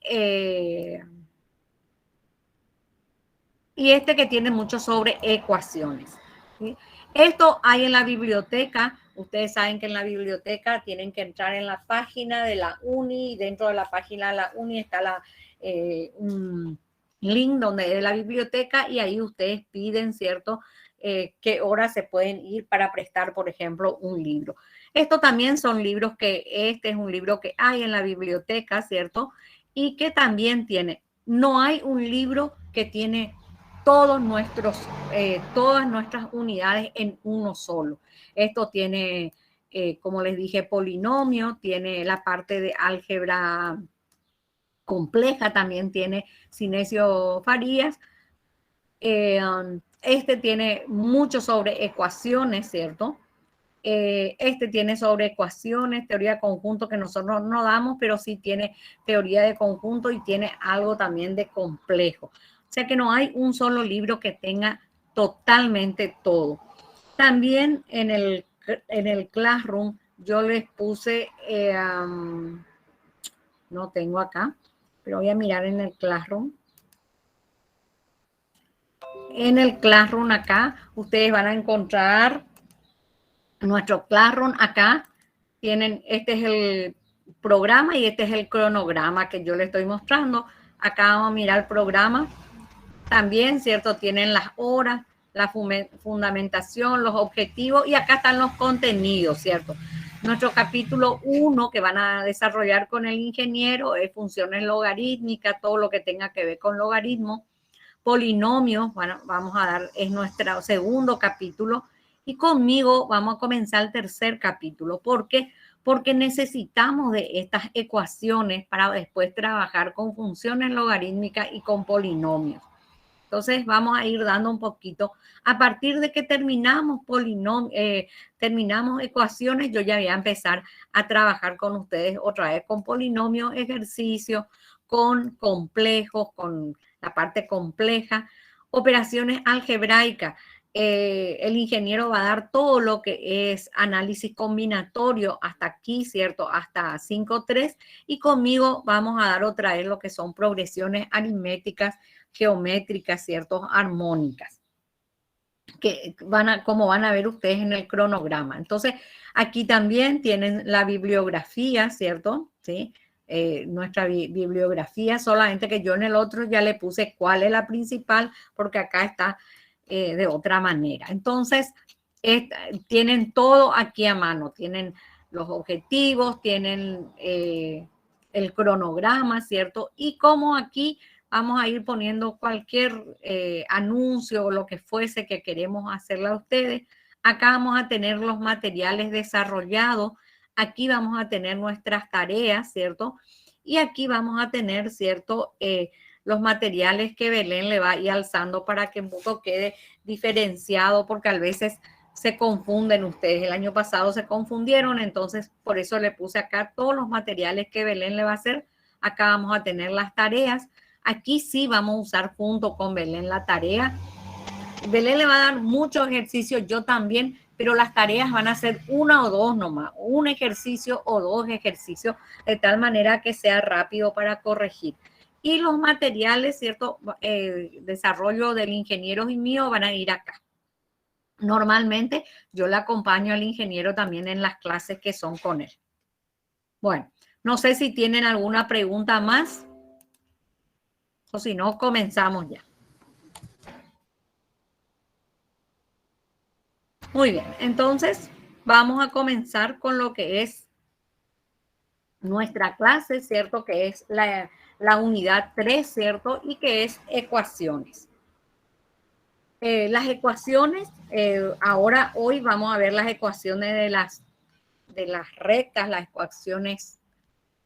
este que tiene mucho sobre ecuaciones, ¿sí? Esto hay en la biblioteca. Ustedes saben que en la biblioteca tienen que entrar en la página de la UNI, y dentro de la página de la UNI está un link donde es la biblioteca y ahí ustedes piden, ¿cierto? Qué horas se pueden ir para prestar, por ejemplo, un libro. Esto también son libros este es un libro que hay en la biblioteca, ¿cierto? Y que también no hay un libro que tiene todas nuestras unidades en uno solo. Esto tiene, como les dije, polinomio, tiene la parte de álgebra compleja, también tiene Sinesio Farías, Este tiene mucho sobre ecuaciones, ¿cierto? Este tiene sobre ecuaciones, teoría de conjunto que nosotros no damos, pero sí tiene teoría de conjunto y tiene algo también de complejo. O sea que no hay un solo libro que tenga totalmente todo. También en el Classroom yo les puse, no tengo acá, pero voy a mirar en el Classroom. En el Classroom acá, ustedes van a encontrar nuestro Classroom acá. Tienen, este es el programa y este es el cronograma que yo les estoy mostrando. Acá vamos a mirar el programa. También, ¿cierto? Tienen las horas, la fundamentación, los objetivos y acá están los contenidos, ¿cierto? Nuestro capítulo 1 que van a desarrollar con el ingeniero es funciones logarítmicas, todo lo que tenga que ver con logaritmos. Polinomios, bueno, vamos a dar, es nuestro segundo capítulo. Y conmigo vamos a comenzar el tercer capítulo. ¿Por qué? Porque necesitamos de estas ecuaciones para después trabajar con funciones logarítmicas y con polinomios. Entonces vamos a ir dando un poquito. A partir de que terminamos terminamos ecuaciones, yo ya voy a empezar a trabajar con ustedes otra vez con polinomios, ejercicios, con complejos, con la parte compleja, operaciones algebraicas. El ingeniero va a dar todo lo que es análisis combinatorio hasta aquí, ¿cierto? Hasta 5.3 y conmigo vamos a dar otra vez lo que son progresiones aritméticas, geométricas, ¿cierto? Armónicas, que como van a ver ustedes en el cronograma. Entonces, aquí también tienen la bibliografía, ¿cierto? ¿Sí? Nuestra bibliografía, solamente que yo en el otro ya le puse cuál es la principal, porque acá está de otra manera. Entonces, tienen todo aquí a mano, tienen los objetivos, tienen el cronograma, ¿cierto? Y como aquí vamos a ir poniendo cualquier anuncio o lo que fuese que queremos hacerle a ustedes. Acá vamos a tener los materiales desarrollados. Aquí vamos a tener nuestras tareas, ¿cierto? Y aquí vamos a tener, ¿cierto? Los materiales que Belén le va a ir alzando para que un poco quede diferenciado, porque a veces se confunden ustedes. El año pasado se confundieron, entonces por eso le puse acá todos los materiales que Belén le va a hacer. Acá vamos a tener las tareas. Aquí sí vamos a usar junto con Belén la tarea. Belén le va a dar muchos ejercicios, yo también, pero las tareas van a ser una o dos nomás, un ejercicio o dos ejercicios, de tal manera que sea rápido para corregir. Y los materiales, ¿cierto? Desarrollo del ingeniero y mío van a ir acá. Normalmente yo le acompaño al ingeniero también en las clases que son con él. Bueno, no sé si tienen alguna pregunta más. O si no, comenzamos ya. Muy bien, entonces vamos a comenzar con lo que es nuestra clase, ¿cierto? Que es la unidad 3, ¿cierto? Y que es ecuaciones. Las ecuaciones, hoy vamos a ver las ecuaciones de las rectas, las ecuaciones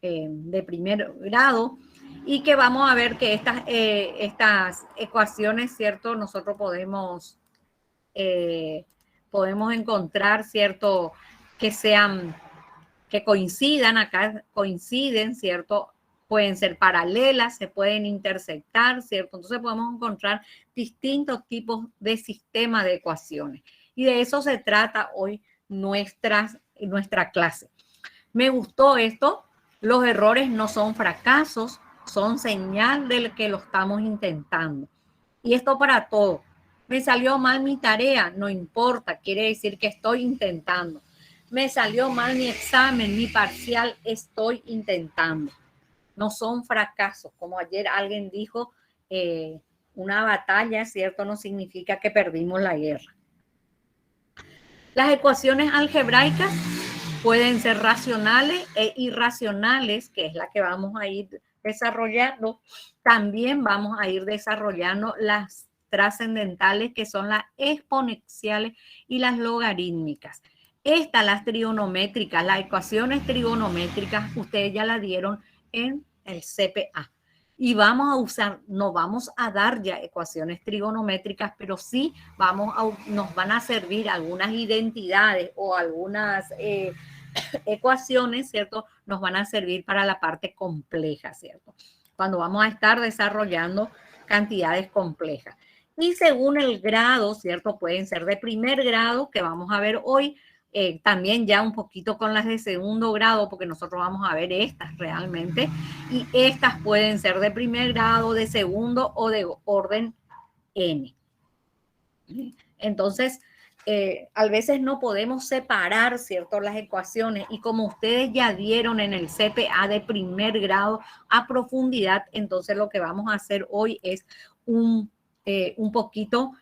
de primer grado. Y que vamos a ver que estas ecuaciones, ¿cierto? Nosotros podemos encontrar, ¿cierto? Que coincidan, acá coinciden, ¿cierto? Pueden ser paralelas, se pueden intersectar, ¿cierto? Entonces podemos encontrar distintos tipos de sistemas de ecuaciones. Y de eso se trata hoy nuestra clase. Me gustó esto. Los errores no son fracasos, son señal de que lo estamos intentando. Y esto para todo. Me salió mal mi tarea, no importa, quiere decir que estoy intentando. Me salió mal mi examen, mi parcial, estoy intentando. No son fracasos. Como ayer alguien dijo, una batalla, ¿cierto? No significa que perdimos la guerra. Las ecuaciones algebraicas pueden ser racionales e irracionales, que es la que vamos a ir desarrollando. También vamos a ir desarrollando las trascendentales, que son las exponenciales y las logarítmicas. Las trigonométricas, las ecuaciones trigonométricas, ustedes ya las dieron en el CPA. y vamos a usar, no vamos a dar ya ecuaciones trigonométricas, pero sí nos van a servir algunas identidades o algunas ecuaciones, ¿cierto? Nos van a servir para la parte compleja, ¿cierto? Cuando vamos a estar desarrollando cantidades complejas. Y según el grado, ¿cierto? Pueden ser de primer grado, que vamos a ver hoy, también ya un poquito con las de segundo grado, porque nosotros vamos a ver estas realmente, y estas pueden ser de primer grado, de segundo o de orden N. Entonces, a veces no podemos separar, ¿cierto?, las ecuaciones, y como ustedes ya vieron en el CPA de primer grado a profundidad, entonces lo que vamos a hacer hoy es un poquito,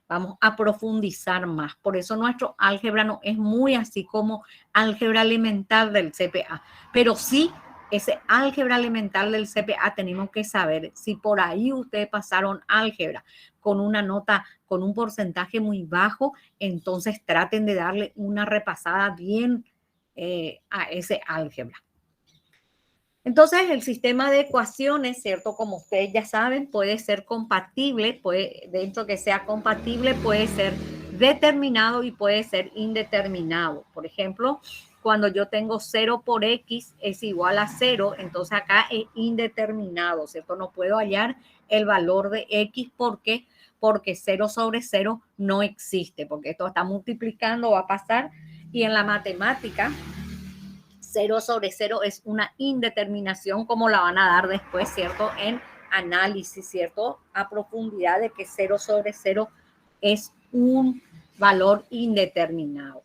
vamos a profundizar más. Por eso nuestro álgebra no es muy así como álgebra elemental del CPA, pero sí ese álgebra elemental del CPA tenemos que saber si por ahí ustedes pasaron álgebra con una nota, con un porcentaje muy bajo, entonces traten de darle una repasada bien a ese álgebra. Entonces, el sistema de ecuaciones, ¿cierto? Como ustedes ya saben, puede ser compatible, dentro que sea compatible, puede ser determinado y puede ser indeterminado. Por ejemplo, cuando yo tengo 0 por x es igual a 0, entonces acá es indeterminado, ¿cierto? No puedo hallar el valor de x porque 0 sobre 0 no existe, porque esto está multiplicando, va a pasar, y en la matemática 0 sobre 0 es una indeterminación, como la van a dar después, ¿cierto? En análisis, ¿cierto? A profundidad de que 0 sobre 0 es un valor indeterminado.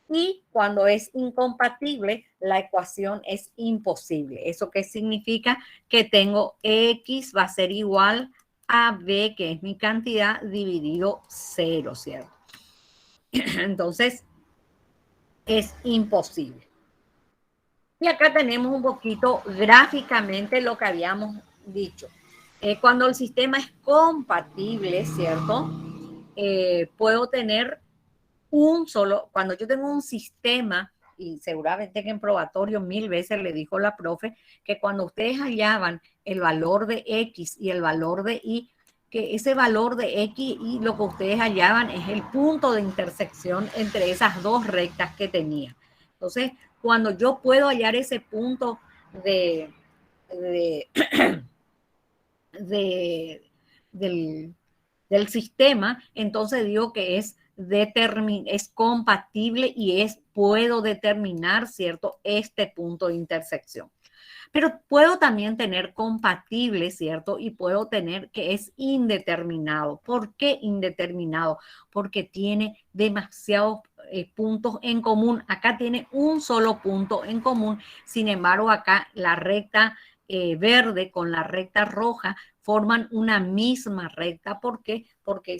Y cuando es incompatible, la ecuación es imposible. ¿Eso qué significa? Que tengo x va a ser igual a b, que es mi cantidad, dividido 0, ¿cierto? Entonces, es imposible. Y acá tenemos un poquito gráficamente lo que habíamos dicho. Cuando el sistema es compatible, ¿cierto? Puedo tener cuando yo tengo un sistema, y seguramente que en probatorio 1000 veces le dijo la profe, que cuando ustedes hallaban el valor de X y el valor de Y, que ese valor de X y lo que ustedes hallaban es el punto de intersección entre esas dos rectas que tenía. Entonces, cuando yo puedo hallar ese punto del sistema, entonces digo que es compatible y puedo determinar, ¿cierto?, este punto de intersección. Pero puedo también tener compatible, ¿cierto? Y puedo tener que es indeterminado. ¿Por qué indeterminado? Porque tiene demasiados puntos en común. Acá tiene un solo punto en común. Sin embargo, acá la recta verde con la recta roja forman una misma recta. ¿Por qué? Porque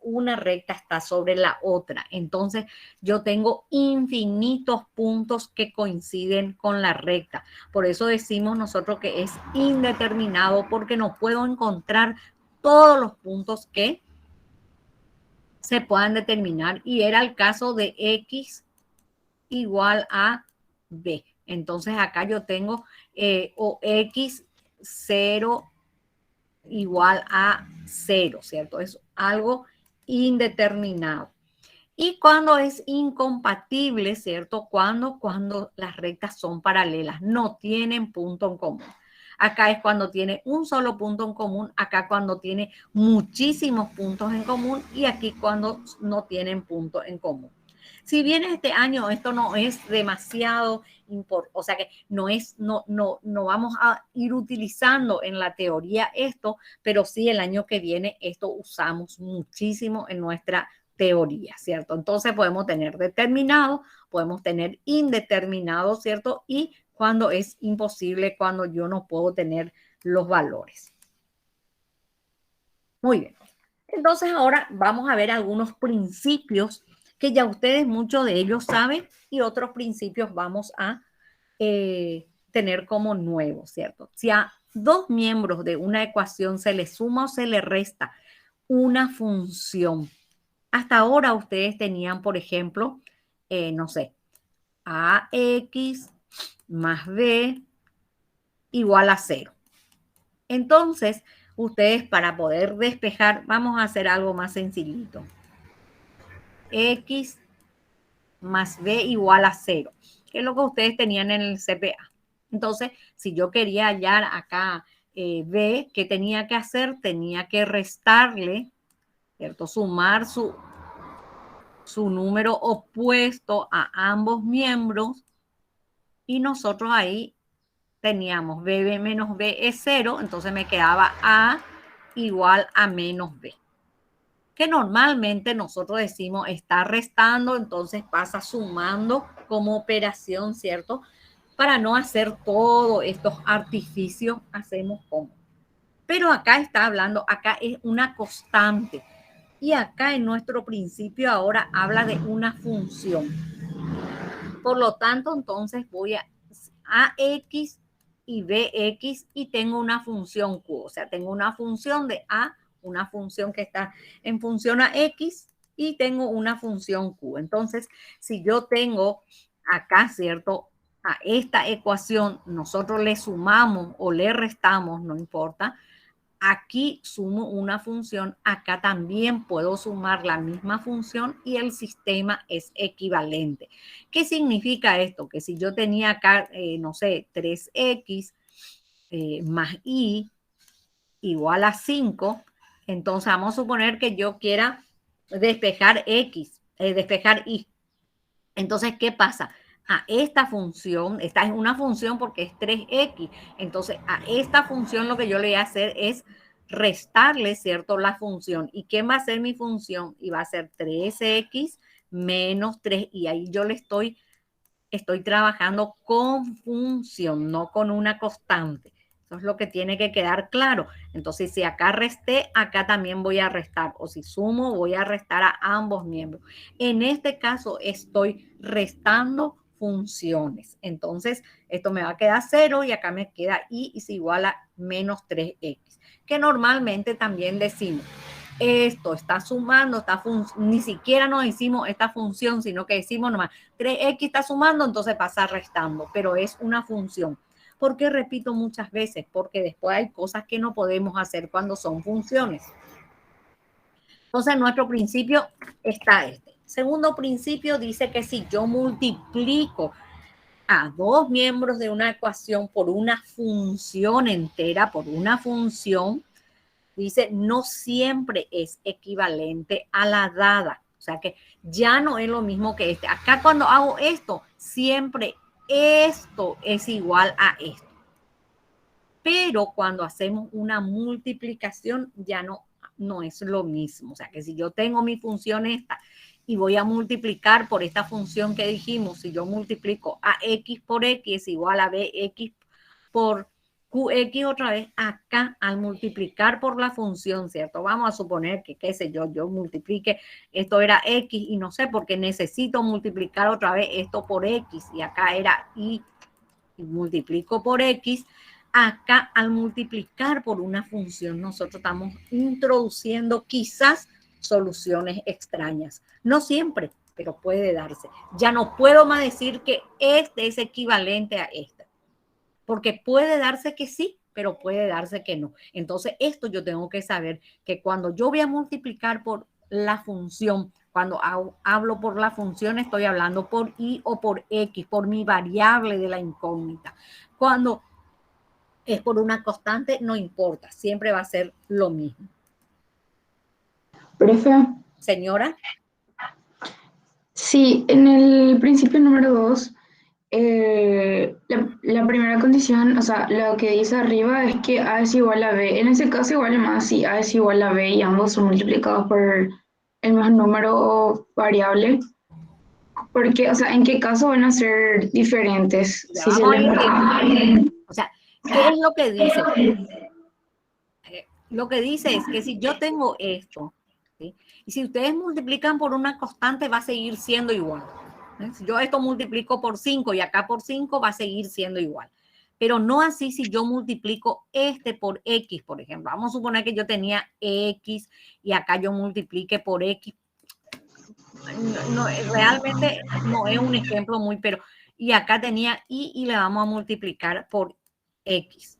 una recta está sobre la otra. Entonces, yo tengo infinitos puntos que coinciden con la recta. Por eso decimos nosotros que es indeterminado, porque no puedo encontrar todos los puntos que se puedan determinar. Y era el caso de x igual a b. Entonces, acá yo tengo o x 0 igual a 0, ¿cierto? Es algo indeterminado. Y cuando es incompatible, ¿cierto? Cuando las rectas son paralelas, no tienen punto en común. Acá es cuando tiene un solo punto en común, acá cuando tiene muchísimos puntos en común y aquí cuando no tienen punto en común. Si bien este año esto no es demasiado importante, o sea que no vamos a ir utilizando en la teoría esto, pero sí el año que viene esto usamos muchísimo en nuestra teoría, ¿cierto? Entonces podemos tener determinado, podemos tener indeterminado, ¿cierto? Y cuando es imposible, cuando yo no puedo tener los valores. Muy bien. Entonces ahora vamos a ver algunos principios que ya ustedes, muchos de ellos saben, y otros principios vamos a tener como nuevos, ¿cierto? Si a dos miembros de una ecuación se le suma o se le resta una función, hasta ahora ustedes tenían, por ejemplo, no sé, ax más b igual a 0. Entonces, ustedes para poder despejar, vamos a hacer algo más sencillito. X más B igual a 0, que es lo que ustedes tenían en el CPA. Entonces, si yo quería hallar acá B, ¿qué tenía que hacer? Tenía que restarle, ¿cierto? Sumar su número opuesto a ambos miembros, y nosotros ahí teníamos BB menos B es 0, entonces me quedaba A igual a menos B. Que normalmente nosotros decimos está restando, entonces pasa sumando como operación, ¿cierto? Para no hacer todos estos artificios, hacemos como. Pero acá está hablando, acá es una constante. Y acá en nuestro principio ahora habla de una función. Por lo tanto, entonces voy a AX y BX y tengo una función Q. O sea, tengo una función de A, una función que está en función a X, y tengo una función Q. Entonces, si yo tengo acá, ¿cierto? A esta ecuación nosotros le sumamos o le restamos, no importa. Aquí sumo una función, acá también puedo sumar la misma función y el sistema es equivalente. ¿Qué significa esto? Que si yo tenía acá, no sé, 3x más y igual a 5, entonces vamos a suponer que yo quiera despejar despejar y. Entonces, ¿qué pasa? A esta función, esta es una función porque es 3x, entonces a esta función lo que yo le voy a hacer es restarle, ¿cierto? La función. ¿Y qué va a ser mi función? Y va a ser 3x menos 3, y ahí yo le estoy trabajando con función, no con una constante. Eso es lo que tiene que quedar claro. Entonces, si acá resté, acá también voy a restar. O si sumo, voy a restar a ambos miembros. En este caso, estoy restando funciones. Entonces, esto me va a quedar 0 y acá me queda y es igual a menos 3x. Que normalmente también decimos, esto está sumando, ni siquiera nos decimos esta función, sino que decimos nomás 3x está sumando, entonces pasa restando, pero es una función. ¿Por qué repito muchas veces? Porque después hay cosas que no podemos hacer cuando son funciones. Entonces, nuestro principio está este. Segundo principio dice que si yo multiplico a dos miembros de una ecuación por una función entera, por una función, dice, no siempre es equivalente a la dada. O sea que ya no es lo mismo que este. Acá cuando hago esto, siempre esto es igual a esto. Pero cuando hacemos una multiplicación ya no es lo mismo. O sea que si yo tengo mi función esta y voy a multiplicar por esta función que dijimos, si yo multiplico a x por x es igual a bx por qx otra vez, acá al multiplicar por la función, ¿cierto? Vamos a suponer que, qué sé yo multiplique, esto era x y no sé, porque necesito multiplicar otra vez esto por x y acá era y multiplico por x. Acá al multiplicar por una función nosotros estamos introduciendo quizás soluciones extrañas. No siempre, pero puede darse. Ya no puedo más decir que este es equivalente a este, porque puede darse que sí, pero puede darse que no. Entonces esto yo tengo que saber que cuando yo voy a multiplicar por la función, cuando hablo por la función estoy hablando por y o por x, por mi variable de la incógnita. Cuando es por una constante, no importa, siempre va a ser lo mismo. Profe, Señora. sí, en el principio número 2, la primera condición, o sea, lo que dice arriba es que A es igual a B. En ese caso igual es más si A es igual a B y ambos son multiplicados por el mismo número o variable. Porque, o sea, ¿en qué caso van a ser diferentes? Si se o sea, ¿qué es lo que dice? Lo que dice es que si yo tengo esto, ¿sí? Y si ustedes multiplican por una constante va a seguir siendo igual. Si yo esto multiplico por 5 y acá por 5 va a seguir siendo igual. Pero no así si yo multiplico este por x, por ejemplo. Vamos a suponer que yo tenía x y acá yo multiplique por x. No, realmente no es un ejemplo muy, pero y acá tenía y le vamos a multiplicar por x.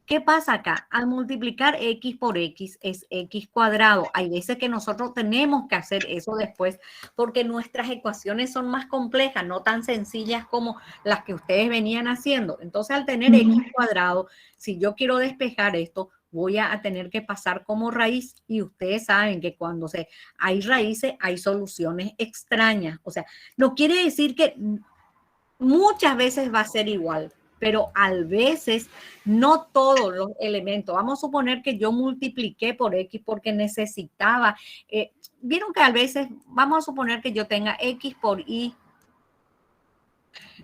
¿Qué pasa acá? Al multiplicar x por x es x cuadrado. Hay veces que nosotros tenemos que hacer eso después porque nuestras ecuaciones son más complejas, no tan sencillas como las que ustedes venían haciendo. Entonces, al tener x cuadrado, si yo quiero despejar esto, voy a tener que pasar como raíz y ustedes saben que cuando hay raíces hay soluciones extrañas. O sea, no quiere decir que muchas veces va a ser igual, pero a veces no todos los elementos. Vamos a suponer que yo multipliqué por x porque necesitaba. Vieron que a veces, vamos a suponer que yo tenga x por y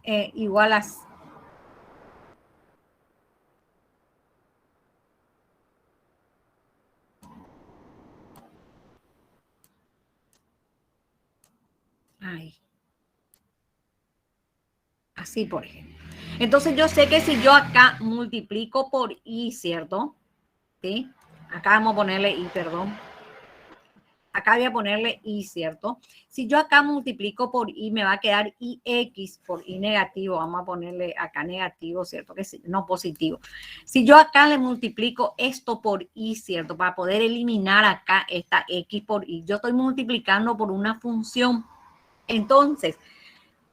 igual a... Ay. Así, por ejemplo. Entonces, yo sé que si yo acá multiplico por y, ¿cierto? ¿Sí? Acá vamos a ponerle y, perdón. Acá voy a ponerle y, ¿cierto? Si yo acá multiplico por y, me va a quedar ix por y negativo. Vamos a ponerle acá negativo, ¿cierto? Que sí, no positivo. Si yo acá le multiplico esto por y, ¿cierto? Para poder eliminar acá esta x por y. Yo estoy multiplicando por una función. Entonces,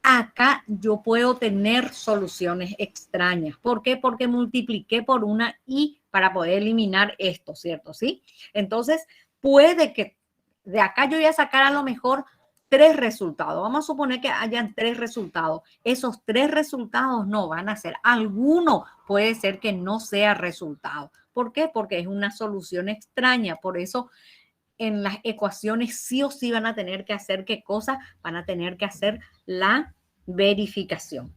acá yo puedo tener soluciones extrañas. ¿Por qué? Porque multipliqué por una y para poder eliminar esto, ¿cierto? ¿Sí? Entonces, puede que de acá yo voy a sacar a lo mejor 3 resultados. Vamos a suponer que hayan 3 resultados. Esos 3 resultados no van a ser. Alguno puede ser que no sea resultado. ¿Por qué? Porque es una solución extraña. Por eso en las ecuaciones sí o sí van a tener que hacer ¿qué cosa? Van a tener que hacer la verificación.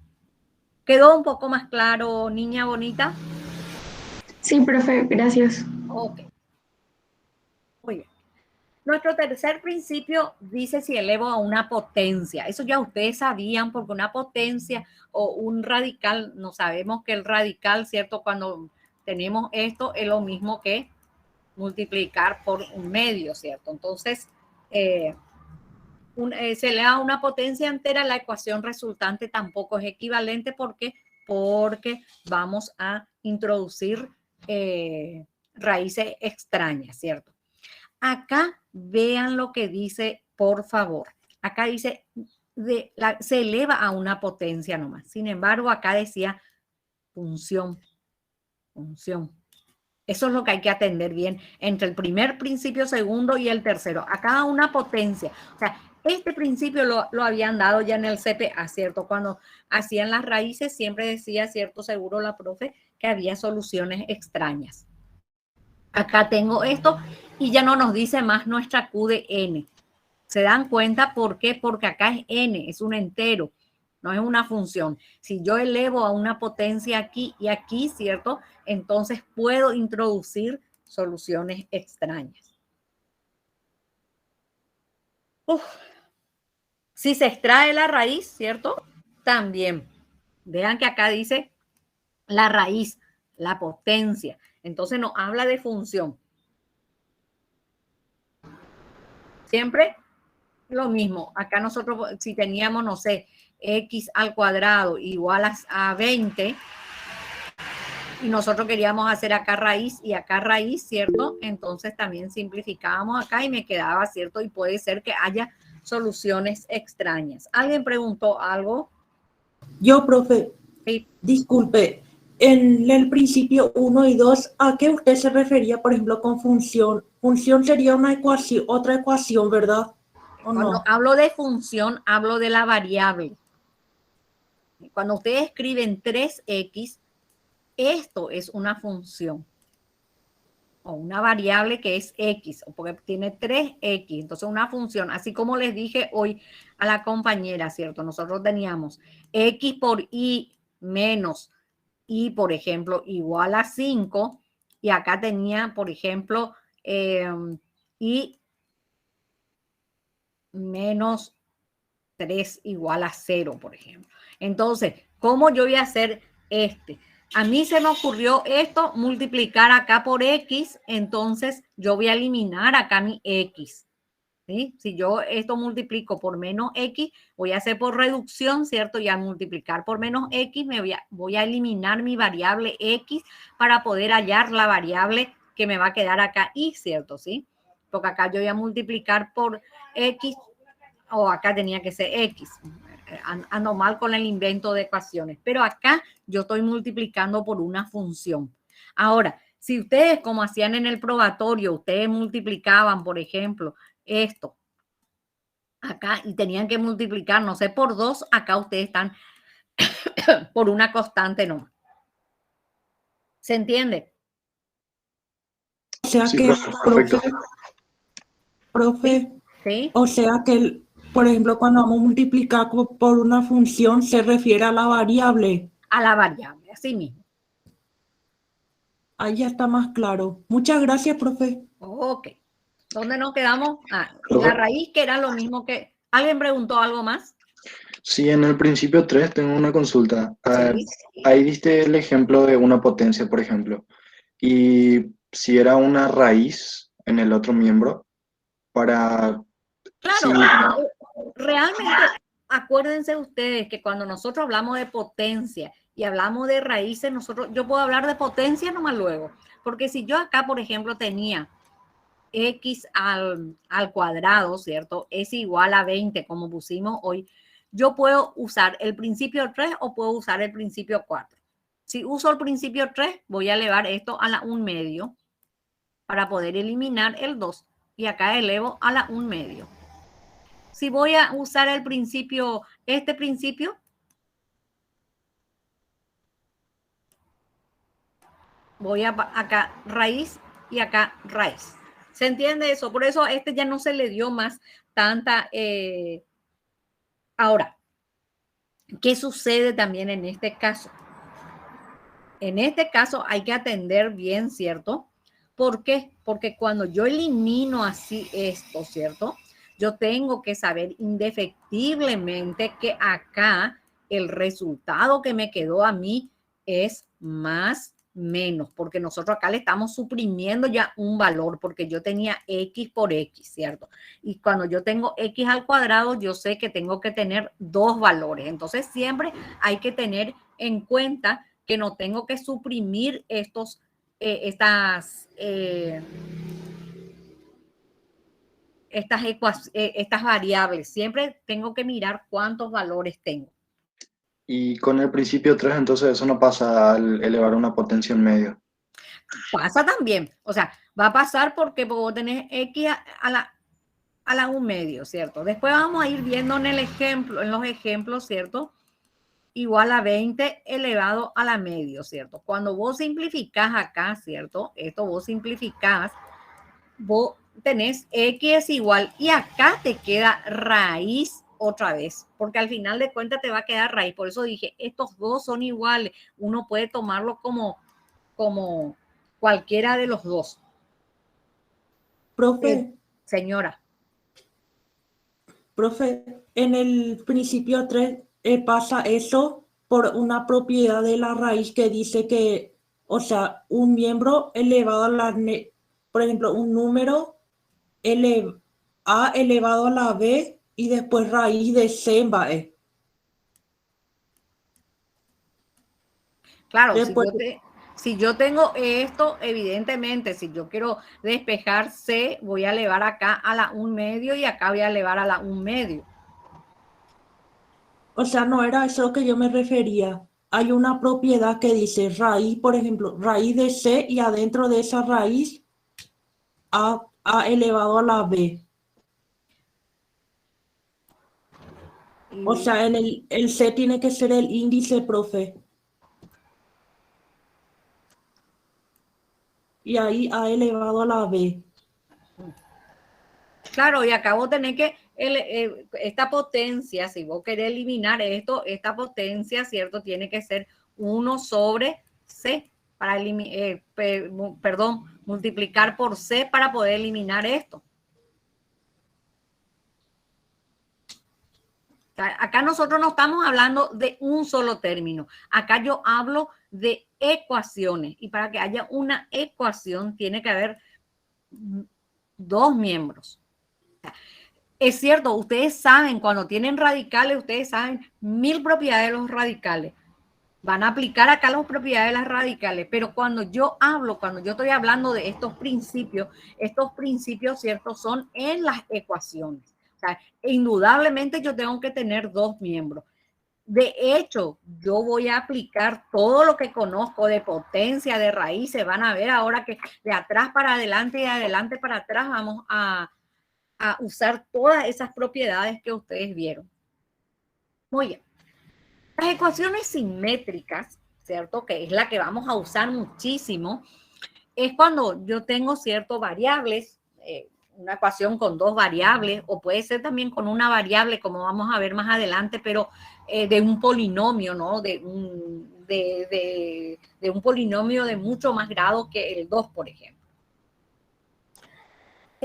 ¿Quedó un poco más claro, niña bonita? Sí, profe, gracias. Ok. Muy bien. Nuestro tercer principio dice si elevo a una potencia. Eso ya ustedes sabían porque una potencia o un radical, no sabemos que el radical, ¿cierto? Cuando tenemos esto es lo mismo que multiplicar por un medio, ¿cierto? Entonces, se le da una potencia entera, la ecuación resultante tampoco es equivalente porque vamos a introducir raíces extrañas, ¿cierto? Acá vean lo que dice, por favor. Acá dice, se eleva a una potencia nomás. Sin embargo, acá decía función. Eso es lo que hay que atender bien entre el primer principio, segundo y el tercero. A cada una potencia. O sea, este principio lo habían dado ya en el CPA, ¿cierto? Cuando hacían las raíces siempre decía, ¿cierto? Seguro la profe, que había soluciones extrañas. Acá tengo esto y ya no nos dice más nuestra Q de n. ¿Se dan cuenta por qué? Porque acá es n, es un entero, no es una función. Si yo elevo a una potencia aquí y aquí, ¿cierto? Entonces puedo introducir soluciones extrañas. Si se extrae la raíz, ¿cierto? También. Vean que acá dice la raíz, la potencia. Entonces nos habla de función. Siempre lo mismo. Acá nosotros, si teníamos, no sé, x al cuadrado igual a 20, y nosotros queríamos hacer acá raíz y acá raíz, ¿cierto? Entonces también simplificábamos acá y me quedaba, ¿cierto? Y puede ser que haya soluciones extrañas. ¿Alguien preguntó algo? Yo, profe, Sí. disculpe, en el principio 1 y 2, ¿a qué usted se refería, por ejemplo, con función? Función sería una ecuación, otra ecuación, ¿verdad? ¿O Cuando no? hablo de función, hablo de la variable. Cuando ustedes escriben 3x, esto es una función o una variable que es x, porque tiene 3x, entonces una función, así como les dije hoy a la compañera, ¿cierto? Nosotros teníamos x por y menos y, por ejemplo, igual a 5, y acá tenía, por ejemplo, y menos 3 igual a 0, por ejemplo. Entonces, ¿cómo yo voy a hacer este? A mí se me ocurrió esto, multiplicar acá por x, entonces yo voy a eliminar acá mi x. ¿sí? Si yo esto multiplico por menos X, voy a hacer por reducción, ¿cierto? Y al multiplicar por menos X, voy a eliminar mi variable X para poder hallar la variable que me va a quedar acá Y, ¿cierto? ¿Sí? Porque acá yo voy a multiplicar por X, o acá tenía que ser X. Ando mal con el invento de ecuaciones, pero acá yo estoy multiplicando por una función. Ahora, si ustedes, como hacían en el probatorio, ustedes multiplicaban, por ejemplo, esto acá y tenían que multiplicar, no sé, por 2, acá ustedes están por una constante nomás. ¿Se entiende? O sea Sí, que, profe, perfecto. profe, ¿Sí? o sea que, por ejemplo, cuando vamos a multiplicar por una función, se refiere a la variable. A la variable, así mismo. Ahí ya está más claro. Muchas gracias, profe. Ok. ¿Dónde nos quedamos? Ah, Profe. la raíz, que era lo mismo que... ¿Alguien preguntó algo más? Sí, en el principio 3 tengo una consulta. Sí. Ahí diste el ejemplo de una potencia, por ejemplo. Y si era una raíz en el otro miembro, para... Claro, si- realmente acuérdense ustedes que cuando nosotros hablamos de potencia y hablamos de raíces, yo puedo hablar de potencia nomás luego. Porque si yo acá, por ejemplo, tenía X al cuadrado, ¿cierto? Es igual a 20, como pusimos hoy. Yo puedo usar el principio 3 o puedo usar el principio 4. Si uso el principio 3, voy a elevar esto a la 1/2 para poder eliminar el 2. Y acá elevo a la 1/2. Si voy a usar el principio, este principio, voy a acá raíz y acá raíz. ¿Se entiende eso? Por eso a este ya no se le dio más tanta... Ahora, ¿qué sucede también en este caso? En este caso hay que atender bien, ¿cierto? ¿Por qué? Porque cuando yo elimino así esto, ¿cierto? Yo tengo que saber indefectiblemente que acá el resultado que me quedó a mí es más menos, porque nosotros acá le estamos suprimiendo ya un valor, porque yo tenía X por X, ¿cierto? Y cuando yo tengo X al cuadrado, yo sé que tengo que tener dos valores. Entonces siempre hay que tener en cuenta que no tengo que suprimir estas variables. Siempre tengo que mirar cuántos valores tengo. Y con el principio 3 entonces eso no pasa al elevar una potencia en medio. Pasa también, o sea, va a pasar porque vos tenés X a la 1/2, ¿cierto? Después vamos a ir viendo en los ejemplos, ¿cierto? Igual a 20 elevado a la medio, ¿cierto? Cuando vos simplificás acá, ¿cierto? Esto vos simplificás, vos tenés X es igual y acá te queda raíz otra vez, porque al final de cuentas te va a quedar raíz. Por eso dije, estos dos son iguales. Uno puede tomarlo como cualquiera de los dos. Profe, Señora. profe, en el principio 3 pasa eso por una propiedad de la raíz que dice que, o sea, un miembro elevado a la, por ejemplo, un número A elevado a la B y después raíz de C en B. Claro, Después, si yo tengo esto, evidentemente, si yo quiero despejar C, voy a elevar acá a la 1/2 y acá voy a elevar a la 1/2. o sea, no era eso lo que yo me refería. Hay una propiedad que dice raíz, por ejemplo, raíz de C y adentro de esa raíz A elevado a la B. O sea, en el C tiene que ser el índice, profe. Y ahí A elevado a la B. Claro, y acá vos tenés que, esta potencia, si vos querés eliminar esto, esta potencia, ¿cierto? Tiene que ser 1 sobre C, para multiplicar por C para poder eliminar esto. Acá nosotros no estamos hablando de un solo término. Acá yo hablo de ecuaciones. Y para que haya una ecuación tiene que haber dos miembros. Es cierto, ustedes saben, cuando tienen radicales, ustedes saben 1000 propiedades de los radicales. Van a aplicar acá las propiedades de las radicales, pero cuando yo estoy hablando de estos principios, ¿cierto? Son en las ecuaciones. O sea, indudablemente yo tengo que tener dos miembros. De hecho, yo voy a aplicar todo lo que conozco de potencia, de raíces. Van a ver ahora que de atrás para adelante y de adelante para atrás vamos a usar todas esas propiedades que ustedes vieron. Muy bien. Las ecuaciones simétricas, ¿cierto? Que es la que vamos a usar muchísimo, es cuando yo tengo ciertas variables, una ecuación con dos variables, o puede ser también con una variable, como vamos a ver más adelante, pero de un polinomio, ¿no? De un polinomio de mucho más grado que el 2, por ejemplo.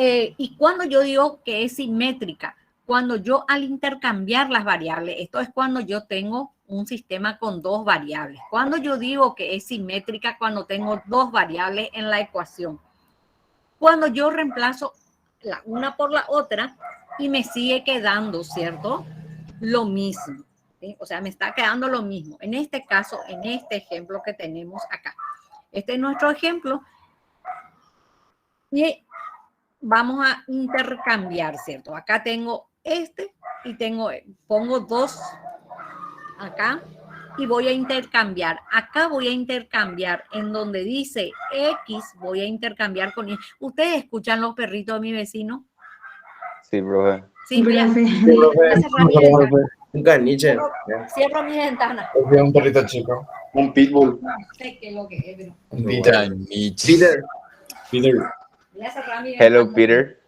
Y cuando yo digo que es simétrica, cuando yo al intercambiar las variables, esto es cuando yo tengo un sistema con dos variables. Cuando yo digo que es simétrica, cuando tengo dos variables en la ecuación. Cuando yo reemplazo la una por la otra y me sigue quedando, ¿cierto? Lo mismo. ¿Sí? O sea, me está quedando lo mismo. En este caso, en este ejemplo que tenemos acá. Este es nuestro ejemplo. Y vamos a intercambiar, ¿cierto? Acá tengo este y pongo dos acá y voy a intercambiar. Acá voy a intercambiar en donde dice X, voy a intercambiar con Y. ¿Ustedes escuchan los perritos de mi vecino? Sí, profe. Sí, mira, Profe. Un caniche. Cierro mi ventana. Es un perrito chico. Un pitbull. No sé qué es lo que es, pero Peter. Nietzsche. Peter. Peter. voy a cerrar mi Hello, ventana. Peter.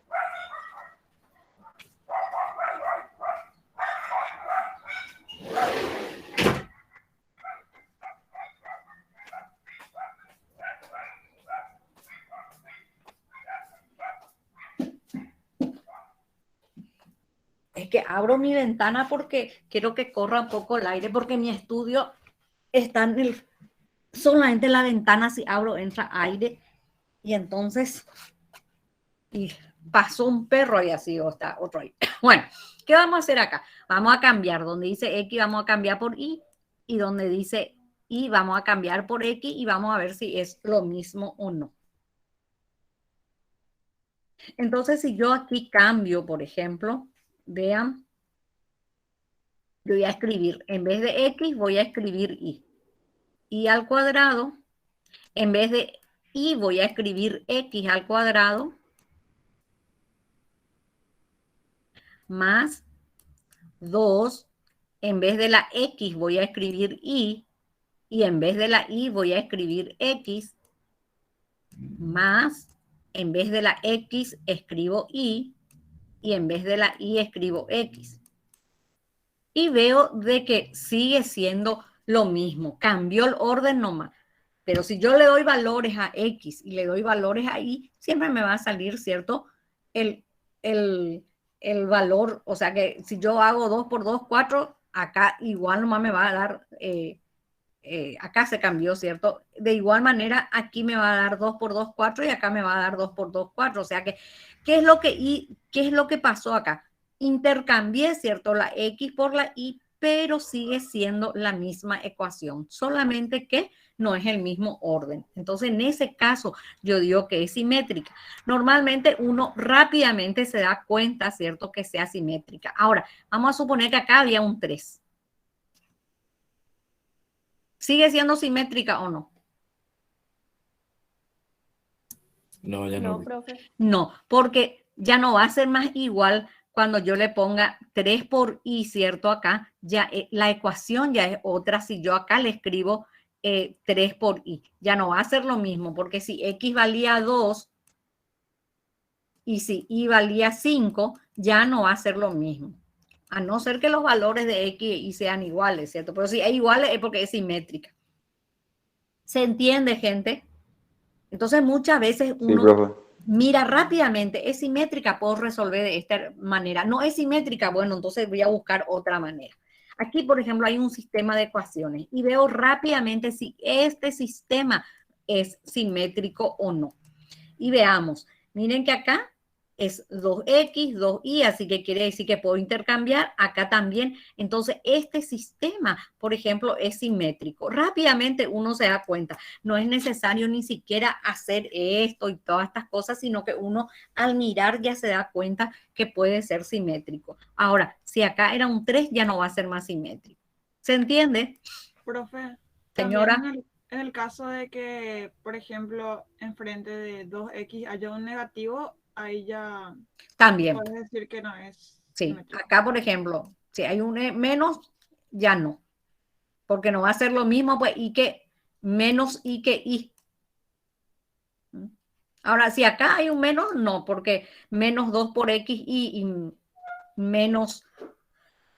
Es que abro mi ventana porque quiero que corra un poco el aire, porque mi estudio está solamente la ventana, si abro entra aire, y entonces y pasó un perro y así, o está otro ahí. Bueno, ¿qué vamos a hacer acá? Vamos a cambiar, donde dice X vamos a cambiar por Y, y donde dice Y vamos a cambiar por X, y vamos a ver si es lo mismo o no. Entonces, si yo aquí cambio, por ejemplo, vean, yo voy a escribir, en vez de X, voy a escribir Y. Y al cuadrado, en vez de Y, voy a escribir X al cuadrado, más 2, en vez de la X, voy a escribir Y, y en vez de la Y, voy a escribir X, más, en vez de la X, escribo Y, y en vez de la Y, escribo X. Y veo de que sigue siendo lo mismo, cambió el orden nomás. Pero si yo le doy valores a X y le doy valores a Y, siempre me va a salir, ¿cierto? El valor, o sea que si yo hago 2 por 2, 4, acá igual nomás me va a dar, acá se cambió, ¿cierto? De igual manera, aquí me va a dar 2 por 2, 4 y acá me va a dar 2 por 2, 4. O sea que, ¿qué es lo que pasó acá? Intercambié, ¿cierto? La X por la Y, pero sigue siendo la misma ecuación, solamente que no es el mismo orden. Entonces, en ese caso, yo digo que es simétrica. Normalmente uno rápidamente se da cuenta, ¿cierto?, que sea simétrica. Ahora, vamos a suponer que acá había un 3. ¿Sigue siendo simétrica o no? No, ya no. No, profe. No, porque ya no va a ser más igual cuando yo le ponga 3 por Y, ¿cierto? Acá, ya la ecuación ya es otra. Si yo acá le escribo 3 por Y, ya no va a ser lo mismo, porque si X valía 2 y si Y valía 5, ya no va a ser lo mismo. A no ser que los valores de X y Y sean iguales, ¿cierto? Pero si es igual es porque es simétrica. ¿Se entiende, gente? Entonces, muchas veces uno... Sí, profe. Mira rápidamente, es simétrica, puedo resolver de esta manera. No es simétrica, bueno, entonces voy a buscar otra manera. Aquí, por ejemplo, hay un sistema de ecuaciones y veo rápidamente si este sistema es simétrico o no. Y veamos, miren que acá es 2x, 2y, así que quiere decir que puedo intercambiar acá también. Entonces, este sistema, por ejemplo, es simétrico. Rápidamente uno se da cuenta, no es necesario ni siquiera hacer esto y todas estas cosas, sino que uno al mirar ya se da cuenta que puede ser simétrico. Ahora, si acá era un 3, ya no va a ser más simétrico. ¿Se entiende? Profe, Señora. también en el caso de que, por ejemplo, enfrente de 2x haya un negativo, ahí ya También. puedes decir que no es Sí, simétrico. acá, por ejemplo, si hay un menos, ya no. Porque no va a ser lo mismo, pues, y que menos y que y. Ahora, si acá hay un menos, no, porque menos 2 por x y menos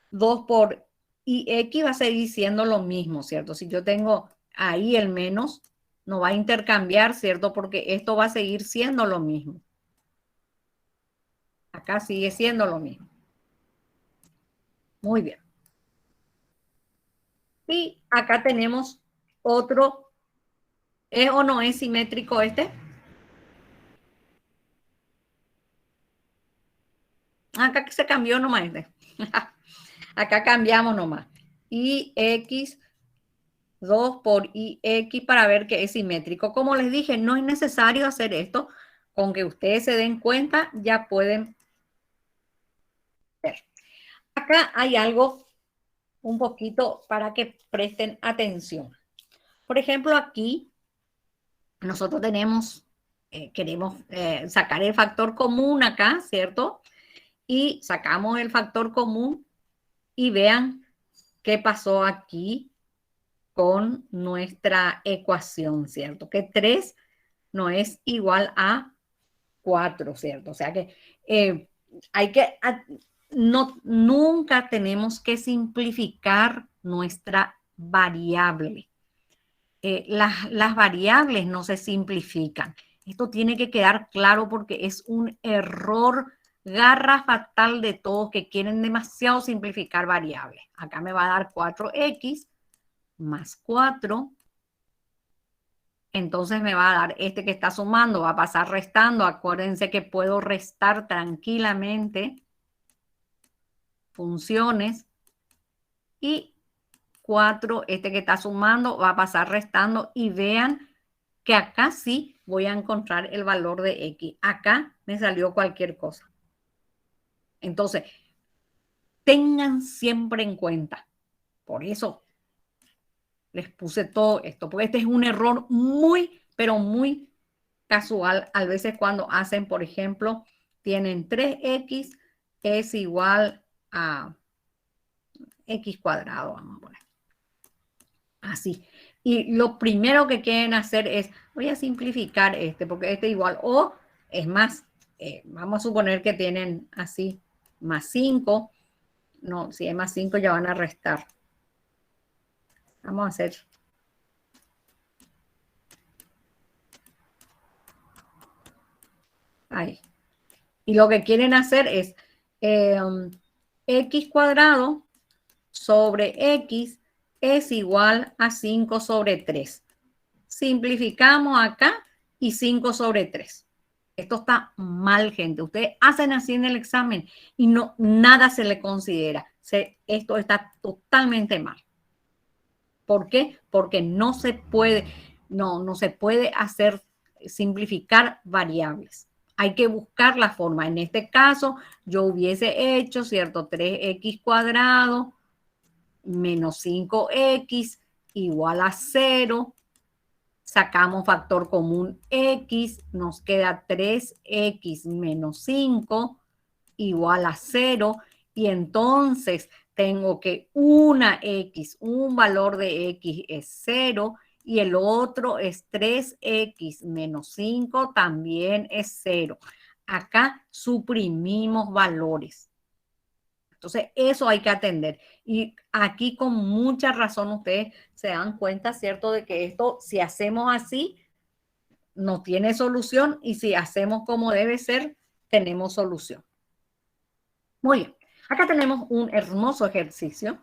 2 por x va a seguir siendo lo mismo, ¿cierto? Si yo tengo ahí el menos, no va a intercambiar, ¿cierto? Porque esto va a seguir siendo lo mismo. Acá sigue siendo lo mismo. Muy bien. Y acá tenemos otro. ¿Es o no es simétrico este? Acá que se cambió nomás este. Acá cambiamos nomás. Ix 2 por Ix para ver que es simétrico. Como les dije, no es necesario hacer esto. Con que ustedes se den cuenta, ya pueden ver. Acá hay algo un poquito para que presten atención. Por ejemplo, aquí nosotros tenemos, queremos sacar el factor común acá, ¿cierto? Y sacamos el factor común y vean qué pasó aquí con nuestra ecuación, ¿cierto? Que 3 no es igual a 4, ¿cierto? O sea que hay que, nunca tenemos que simplificar nuestra variable. Las variables no se simplifican. Esto tiene que quedar claro porque es un error garrafal de todos que quieren demasiado simplificar variables. Acá me va a dar 4x más 4. Entonces me va a dar este que está sumando, va a pasar restando. Acuérdense que puedo restar tranquilamente funciones. Y 4, este que está sumando, va a pasar restando. Y vean que acá sí voy a encontrar el valor de x. Acá me salió cualquier cosa. Entonces, tengan siempre en cuenta. Por eso les puse todo esto, porque este es un error muy, pero muy casual. A veces cuando hacen, por ejemplo, tienen 3x es igual a x cuadrado, vamos a poner. Así. Y lo primero que quieren hacer es, voy a simplificar este, porque este igual, o es más, vamos a suponer que tienen así, más 5. No, si es más 5 ya van a restar. Vamos a hacer. Ahí. Y lo que quieren hacer es x cuadrado sobre x es igual a 5 sobre 3. Simplificamos acá y 5 sobre 3. Esto está mal, gente. Ustedes hacen así en el examen y no, nada se le considera. Esto está totalmente mal. ¿Por qué? Porque no se puede hacer simplificar variables. Hay que buscar la forma. En este caso, yo hubiese hecho, ¿cierto? 3x cuadrado menos 5x igual a 0. Sacamos factor común x, nos queda 3x menos 5 igual a 0. Y entonces tengo que una x, un valor de x es 0 y el otro es 3x menos 5 también es 0. Acá suprimimos valores. Entonces, eso hay que atender. Y aquí con mucha razón ustedes se dan cuenta, ¿cierto? De que esto, si hacemos así, no tiene solución y si hacemos como debe ser, tenemos solución. Muy bien. Acá tenemos un hermoso ejercicio.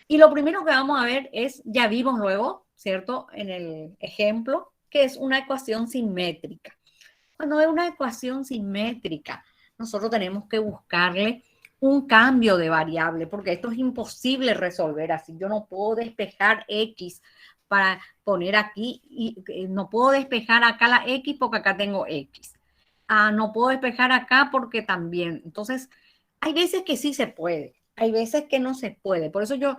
Y lo primero que vamos a ver es, ya vimos luego, ¿cierto? En el ejemplo, que es una ecuación simétrica. Cuando es una ecuación simétrica, nosotros tenemos que buscarle un cambio de variable, porque esto es imposible resolver así. Yo no puedo despejar X para poner aquí, y no puedo despejar acá la X porque acá tengo X. No puedo despejar acá porque también. Entonces, hay veces que sí se puede, hay veces que no se puede. Por eso yo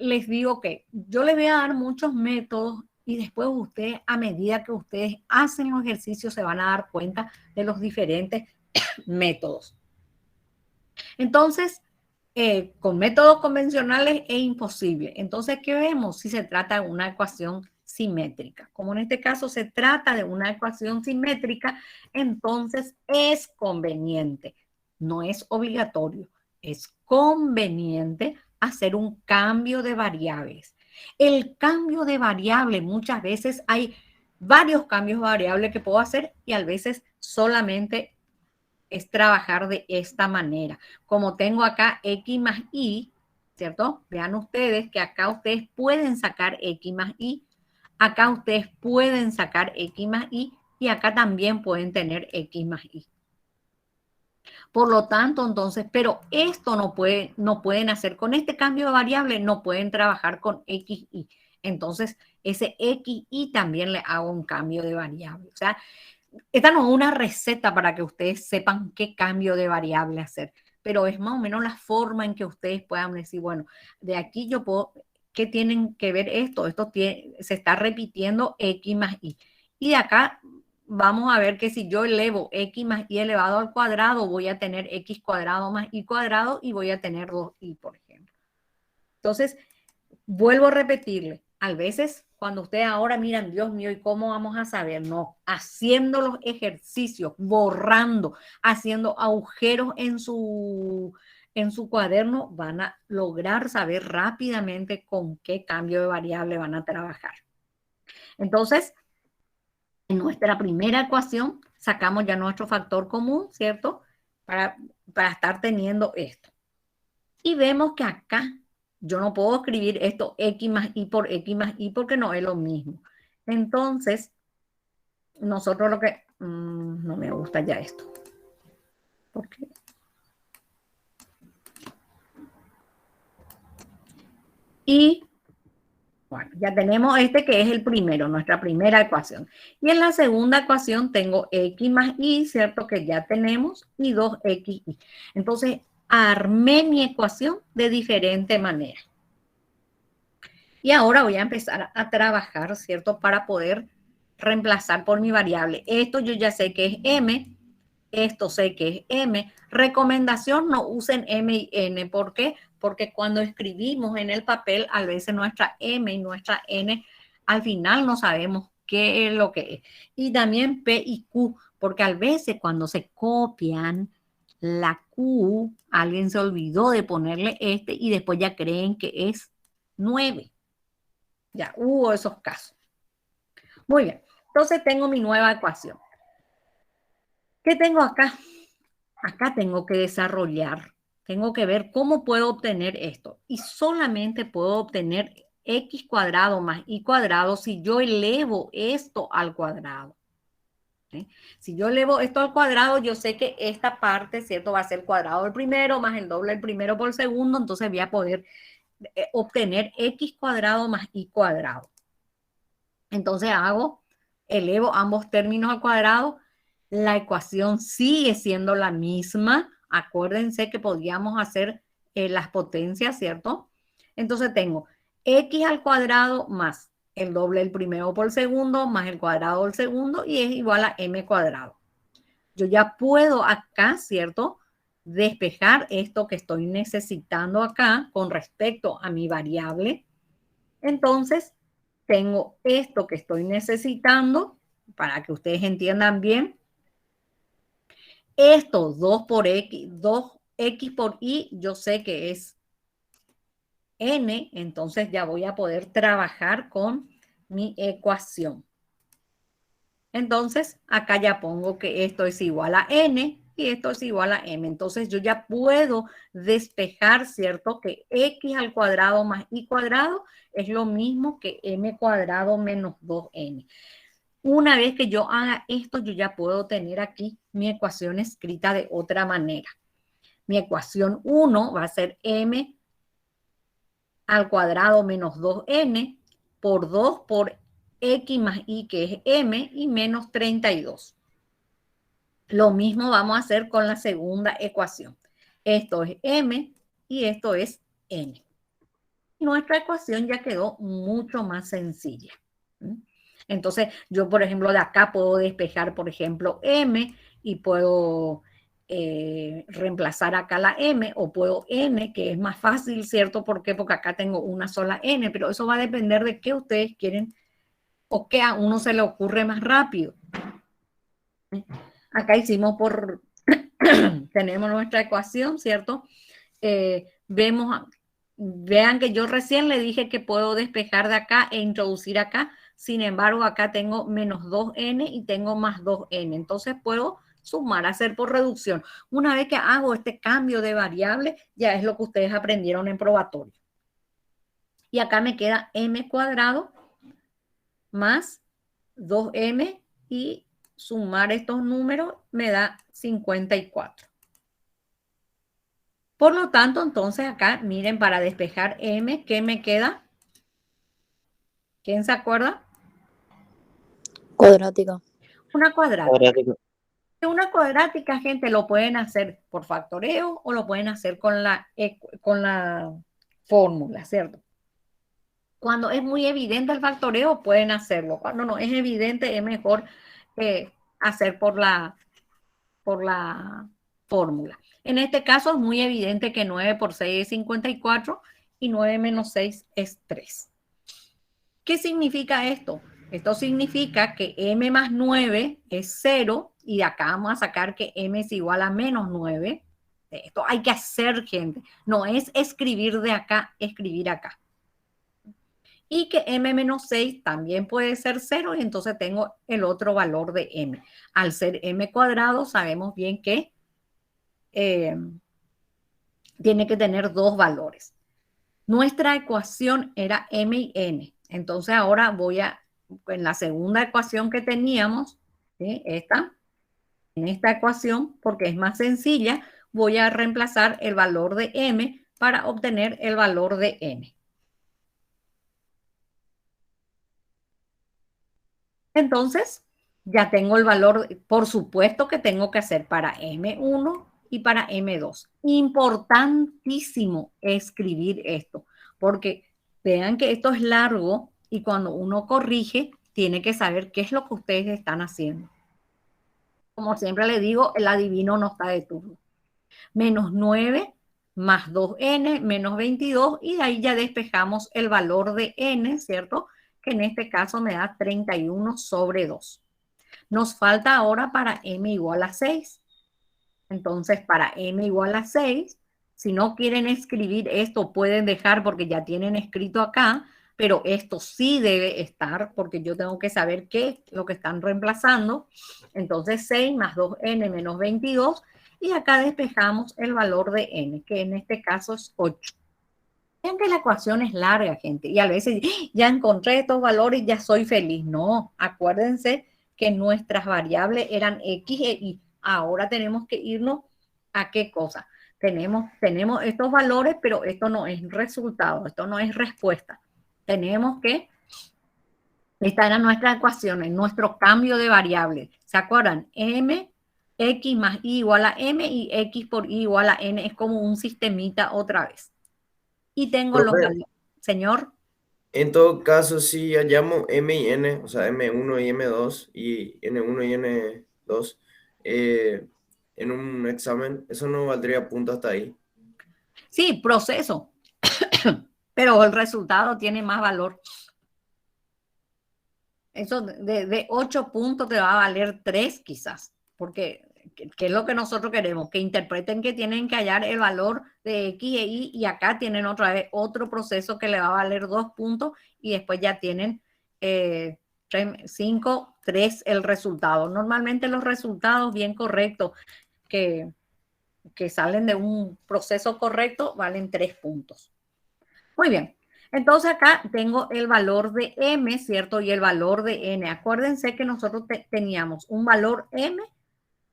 les digo que yo les voy a dar muchos métodos y después ustedes, a medida que ustedes hacen los ejercicios, se van a dar cuenta de los diferentes métodos. Entonces, con métodos convencionales es imposible. Entonces, ¿qué vemos? Si se trata de una ecuación simétrica. Como en este caso se trata de una ecuación simétrica, entonces es conveniente, no es obligatorio, es conveniente hacer un cambio de variables. El cambio de variable, muchas veces hay varios cambios de variable que puedo hacer y a veces solamente es trabajar de esta manera. Como tengo acá X más Y, ¿cierto? Vean ustedes que acá ustedes pueden sacar X más Y, acá ustedes pueden sacar X más Y y acá también pueden tener X más Y. Por lo tanto, entonces, pero esto no pueden hacer con este cambio de variable, no pueden trabajar con X, Y. Entonces, ese X, Y también le hago un cambio de variable. O sea, esta no es una receta para que ustedes sepan qué cambio de variable hacer, pero es más o menos la forma en que ustedes puedan decir, bueno, de aquí yo puedo, ¿qué tienen que ver esto? Esto se está repitiendo X más Y. Y de acá vamos a ver que si yo elevo X más Y elevado al cuadrado, voy a tener X cuadrado más Y cuadrado y voy a tener 2Y, por ejemplo. Entonces, vuelvo a repetirle, a veces cuando ustedes ahora miran, Dios mío, ¿y cómo vamos a saber? No, haciendo los ejercicios, borrando, haciendo agujeros en su cuaderno, van a lograr saber rápidamente con qué cambio de variable van a trabajar. Entonces, en nuestra primera ecuación, sacamos ya nuestro factor común, ¿cierto? Para estar teniendo esto. Y vemos que acá yo no puedo escribir esto X más Y por X más Y porque no es lo mismo. Entonces, nosotros lo que... no me gusta ya esto. ¿Por qué? Y, bueno, ya tenemos este que es el primero, nuestra primera ecuación. Y en la segunda ecuación tengo X más Y, ¿cierto? Que ya tenemos, y 2XY. Entonces, armé mi ecuación de diferente manera. Y ahora voy a empezar a trabajar, ¿cierto? Para poder reemplazar por mi variable. Esto yo ya sé que es M, esto sé que es M. Recomendación, no usen M y N. ¿Por qué? Porque cuando escribimos en el papel, a veces nuestra M y nuestra N, al final no sabemos qué es lo que es. Y también P y Q, porque a veces cuando se copian la Q, alguien se olvidó de ponerle este y después ya creen que es 9. Ya hubo esos casos. Muy bien. Entonces tengo mi nueva ecuación. ¿Qué tengo acá? Acá tengo que desarrollar. Tengo que ver cómo puedo obtener esto. Y solamente puedo obtener X cuadrado más Y cuadrado si yo elevo esto al cuadrado. ¿Sí? Si yo elevo esto al cuadrado, yo sé que esta parte, ¿cierto? Va a ser el cuadrado del primero más el doble del primero por segundo. Entonces voy a poder obtener X cuadrado más Y cuadrado. Entonces elevo ambos términos al cuadrado. La ecuación sigue siendo la misma. Acuérdense que podíamos hacer las potencias, ¿cierto? Entonces tengo X al cuadrado más el doble del primero por segundo más el cuadrado del segundo y es igual a M cuadrado. Yo ya puedo acá, ¿cierto? Despejar esto que estoy necesitando acá con respecto a mi variable. Entonces, tengo esto que estoy necesitando para que ustedes entiendan bien. Esto 2x por Y, yo sé que es N, entonces ya voy a poder trabajar con mi ecuación. Entonces, acá ya pongo que esto es igual a N y esto es igual a M. Entonces, yo ya puedo despejar, ¿cierto? Que X al cuadrado más Y cuadrado es lo mismo que M cuadrado menos 2N. Una vez que yo haga esto, yo ya puedo tener aquí mi ecuación escrita de otra manera. Mi ecuación 1 va a ser m al cuadrado menos 2n por 2 por x más y, que es m, y menos 32. Lo mismo vamos a hacer con la segunda ecuación. Esto es m y esto es n. Nuestra ecuación ya quedó mucho más sencilla. Entonces, yo, por ejemplo, de acá puedo despejar, por ejemplo, m, y puedo reemplazar acá la m, o puedo n, que es más fácil, ¿cierto? ¿Por qué? Porque acá tengo una sola n, pero eso va a depender de qué ustedes quieren o qué a uno se le ocurre más rápido. Acá hicimos por... tenemos nuestra ecuación, ¿cierto? Vean que yo recién le dije que puedo despejar de acá e introducir acá. Sin embargo, acá tengo menos 2n y tengo más 2n. Entonces puedo sumar, hacer por reducción. Una vez que hago este cambio de variable, ya es lo que ustedes aprendieron en probatorio. Y acá me queda m cuadrado más 2m, y sumar estos números me da 54. Por lo tanto, entonces acá, miren, para despejar m, ¿qué me queda? ¿Quién se acuerda? Cuadrática. Una cuadrática. Cuadrática. Una cuadrática, gente, lo pueden hacer por factoreo o lo pueden hacer con la fórmula, ¿cierto? Cuando es muy evidente el factoreo, pueden hacerlo. Cuando no es evidente, es mejor hacer por la fórmula. En este caso es muy evidente que 9 por 6 es 54 y 9 menos 6 es 3. ¿Qué significa esto? Esto significa que m más 9 es 0, y de acá vamos a sacar que m es igual a menos 9. Esto hay que hacer, gente. No es escribir de acá, escribir acá. Y que m menos 6 también puede ser 0, y entonces tengo el otro valor de m. Al ser m cuadrado, sabemos bien que tiene que tener dos valores. Nuestra ecuación era m y n. Entonces ahora voy a, en la segunda ecuación que teníamos, ¿sí? En esta ecuación, porque es más sencilla, voy a reemplazar el valor de m para obtener el valor de n. Entonces, ya tengo el valor, por supuesto que tengo que hacer para M1 y para M2. Importantísimo escribir esto, porque vean que esto es largo y cuando uno corrige, tiene que saber qué es lo que ustedes están haciendo. Como siempre le digo, el adivino no está de turno. Menos 9 más 2n menos 22, y de ahí ya despejamos el valor de n, ¿cierto? Que en este caso me da 31 sobre 2. Nos falta ahora para m igual a 6. Entonces, para m igual a 6, si no quieren escribir esto, pueden dejar porque ya tienen escrito acá, pero esto sí debe estar porque yo tengo que saber qué es lo que están reemplazando. Entonces, 6 más 2n menos 22, y acá despejamos el valor de n, que en este caso es 8. Vean que la ecuación es larga, gente, y a veces ya encontré estos valores y ya soy feliz. No, acuérdense que nuestras variables eran x e y. Ahora tenemos que irnos a qué cosa. Tenemos estos valores, pero esto no es resultado, esto no es respuesta. Tenemos que, esta era nuestra ecuación, en nuestro cambio de variable. ¿Se acuerdan? M, x más y igual a m, y x por y igual a n, es como un sistemita otra vez. Y tengo los valores. Señor. En todo caso, si hallamos m y n, o sea, m1 y m2 y n1 y n2 en un examen, eso no valdría punto hasta ahí. Sí, proceso, pero el resultado tiene más valor. Eso de 8 puntos te va a valer 3 quizás, porque ¿qué es lo que nosotros queremos? Que interpreten que tienen que hallar el valor de x e y, y acá tienen otra vez otro proceso que le va a valer 2 puntos, y después ya tienen 5, 3 el resultado. Normalmente los resultados bien correctos que salen de un proceso correcto valen 3 puntos. Muy bien. Entonces acá tengo el valor de m, ¿cierto? Y el valor de n. Acuérdense que nosotros teníamos un valor m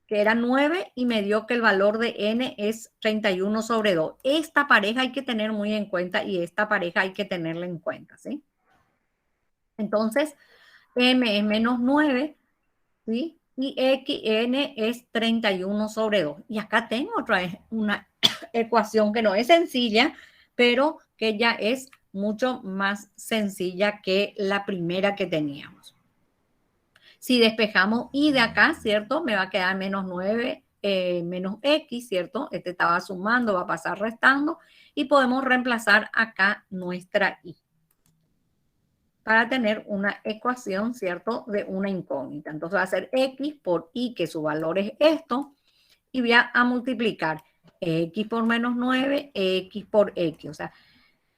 que era 9 y me dio que el valor de n es 31 sobre 2. Esta pareja hay que tener muy en cuenta y esta pareja hay que tenerla en cuenta, ¿sí? Entonces, m es menos 9, ¿sí? Y xn es 31 sobre 2. Y acá tengo otra vez una ecuación que no es sencilla, pero que ya es mucho más sencilla que la primera que teníamos. Si despejamos y de acá, ¿cierto? Me va a quedar menos 9, menos x, ¿cierto? Este estaba sumando, va a pasar restando y podemos reemplazar acá nuestra y para tener una ecuación, ¿cierto? De una incógnita. Entonces va a ser x por y, que su valor es esto, y voy a multiplicar x por menos 9, x por x. O sea,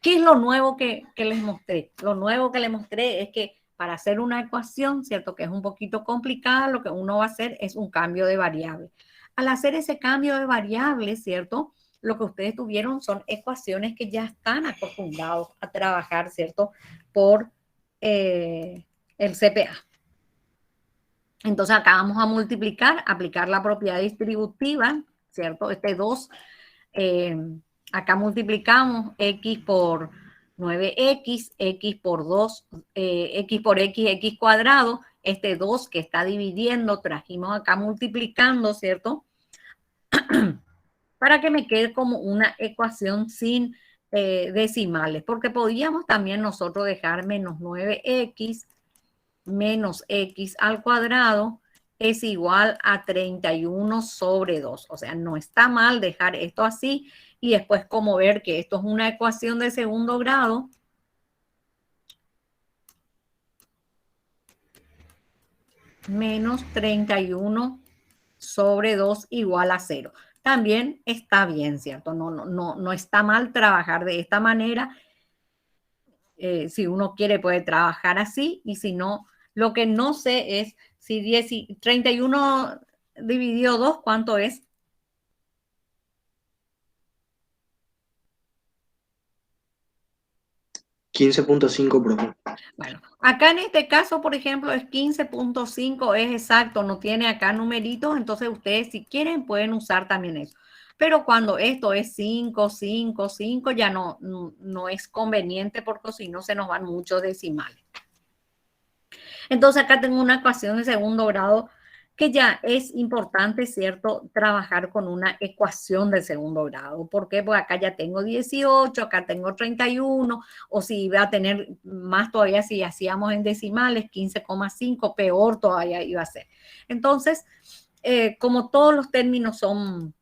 ¿qué es lo nuevo que les mostré? Lo nuevo que les mostré es que para hacer una ecuación, ¿cierto? Que es un poquito complicada, lo que uno va a hacer es un cambio de variable. Al hacer ese cambio de variable, ¿cierto? Lo que ustedes tuvieron son ecuaciones que ya están acostumbrados a trabajar, ¿cierto? Por el CPA. Entonces acá vamos a multiplicar, aplicar la propiedad distributiva, ¿cierto? Este 2, acá multiplicamos x por 9x, x por 2, x por x, x cuadrado. Este 2 que está dividiendo, trajimos acá multiplicando, ¿cierto? Para que me quede como una ecuación sin decimales, porque podíamos también nosotros dejar menos 9x menos x al cuadrado es igual a 31 sobre 2. O sea, no está mal dejar esto así y después como ver que esto es una ecuación de segundo grado. Menos 31 sobre 2 igual a 0. También está bien, ¿cierto? No está mal trabajar de esta manera. Si uno quiere puede trabajar así y si no, lo que no sé es si 31 dividido 2, ¿cuánto es? $15.5, profe. Bueno, acá en este caso, por ejemplo, es 15.5, es exacto, no tiene acá numeritos, entonces ustedes si quieren pueden usar también eso. Pero cuando esto es 5, 5, 5, ya no es conveniente porque si no se nos van muchos decimales. Entonces acá tengo una ecuación de segundo grado que ya es importante, ¿cierto? Trabajar con una ecuación de segundo grado. ¿Por qué? Porque acá ya tengo 18, acá tengo 31, o si iba a tener más todavía si hacíamos en decimales, 15,5, peor todavía iba a ser. Entonces, como todos los términos son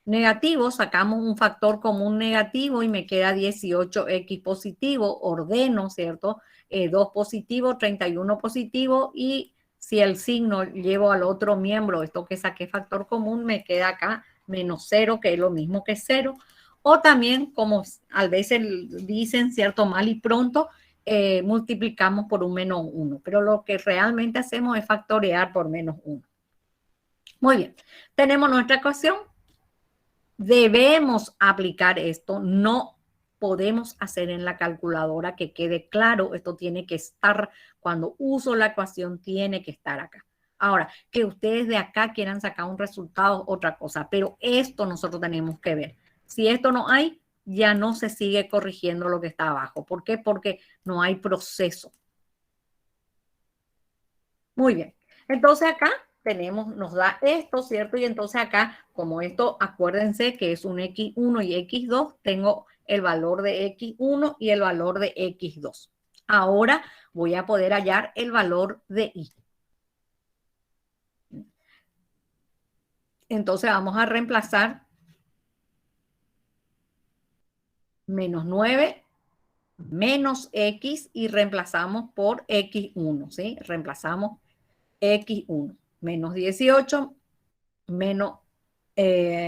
negativos, sacamos un factor común negativo y me queda 18x positivo, ordeno, ¿cierto? 2 positivo, 31 positivo y si el signo llevo al otro miembro, esto que saqué factor común, me queda acá menos 0, que es lo mismo que 0. O también, como a veces dicen, ¿cierto? Mal y pronto, multiplicamos por un menos 1. Pero lo que realmente hacemos es factorear por menos 1. Muy bien, tenemos nuestra ecuación. Debemos aplicar esto, no podemos hacer en la calculadora, que quede claro, esto tiene que estar, cuando uso la ecuación, tiene que estar acá. Ahora, que ustedes de acá quieran sacar un resultado, otra cosa, pero esto nosotros tenemos que ver. Si esto no hay, ya no se sigue corrigiendo lo que está abajo. ¿Por qué? Porque no hay proceso. Muy bien, entonces acá nos da esto, ¿cierto? Y entonces acá, como esto, acuérdense que es un x1 y x2, tengo el valor de x1 y el valor de x2. Ahora voy a poder hallar el valor de y. Entonces vamos a reemplazar menos 9 menos x y reemplazamos por x1, ¿sí? Reemplazamos x1. Menos 18 menos,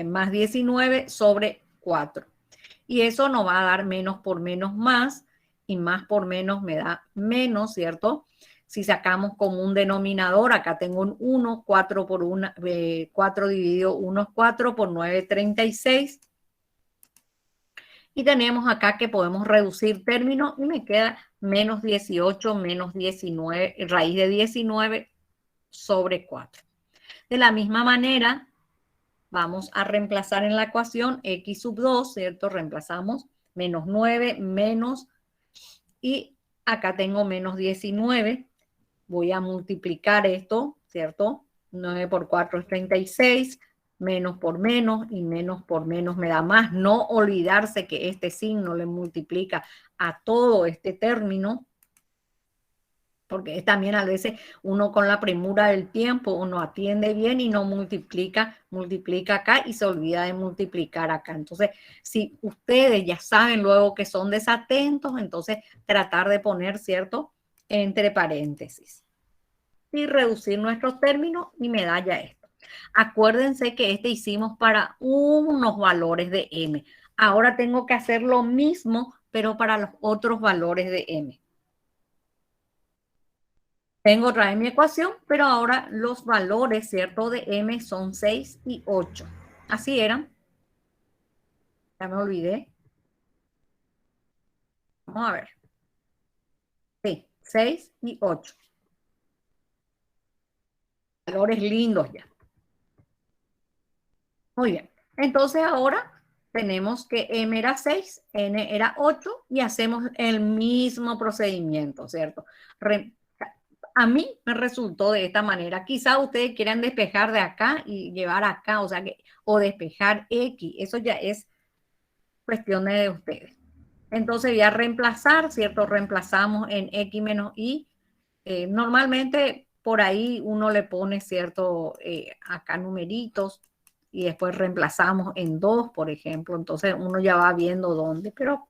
más 19 sobre 4. Y eso nos va a dar menos por menos más, y más por menos me da menos, ¿cierto? Si sacamos como un denominador, acá tengo un 1, 4 por 1, 4 dividido 1 es 4, por 9, 36. Y tenemos acá que podemos reducir términos y me queda menos 18 menos 19, raíz de 19 sobre 4. De la misma manera, vamos a reemplazar en la ecuación x sub 2, ¿cierto? Reemplazamos menos 9 menos, y acá tengo menos 19. Voy a multiplicar esto, ¿cierto? 9 por 4 es 36, menos por menos y menos por menos me da más. No olvidarse que este signo le multiplica a todo este término, porque también a veces uno con la premura del tiempo, uno atiende bien y no multiplica acá y se olvida de multiplicar acá. Entonces, si ustedes ya saben luego que son desatentos, entonces tratar de poner, ¿cierto?, entre paréntesis. Y reducir nuestros términos y me da ya esto. Acuérdense que este hicimos para unos valores de m. Ahora tengo que hacer lo mismo, pero para los otros valores de m. Tengo otra vez mi ecuación, pero ahora los valores, ¿cierto?, de m son 6 y 8. Así eran. Ya me olvidé. Vamos a ver. Sí, 6 y 8. Valores lindos ya. Muy bien. Entonces ahora tenemos que m era 6, n era 8 y hacemos el mismo procedimiento, ¿cierto? A mí me resultó de esta manera. Quizá ustedes quieran despejar de acá y llevar acá, o sea, o despejar x. Eso ya es cuestión de ustedes. Entonces voy a reemplazar, ¿cierto? Reemplazamos en x menos y. Normalmente por ahí uno le pone, ¿cierto? Acá numeritos y después reemplazamos en 2, por ejemplo. Entonces uno ya va viendo dónde, pero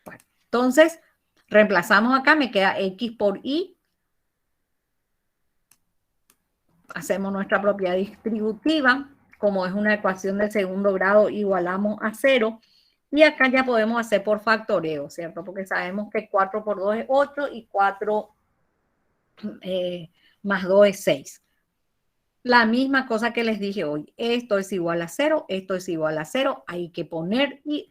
bueno. Entonces reemplazamos acá, me queda x por y. Hacemos nuestra propiedad distributiva. Como es una ecuación de segundo grado, igualamos a 0. Y acá ya podemos hacer por factoreo, ¿cierto? Porque sabemos que 4 por 2 es 8 y 4 más 2 es 6. La misma cosa que les dije hoy. Esto es igual a 0, esto es igual a 0. Hay que poner y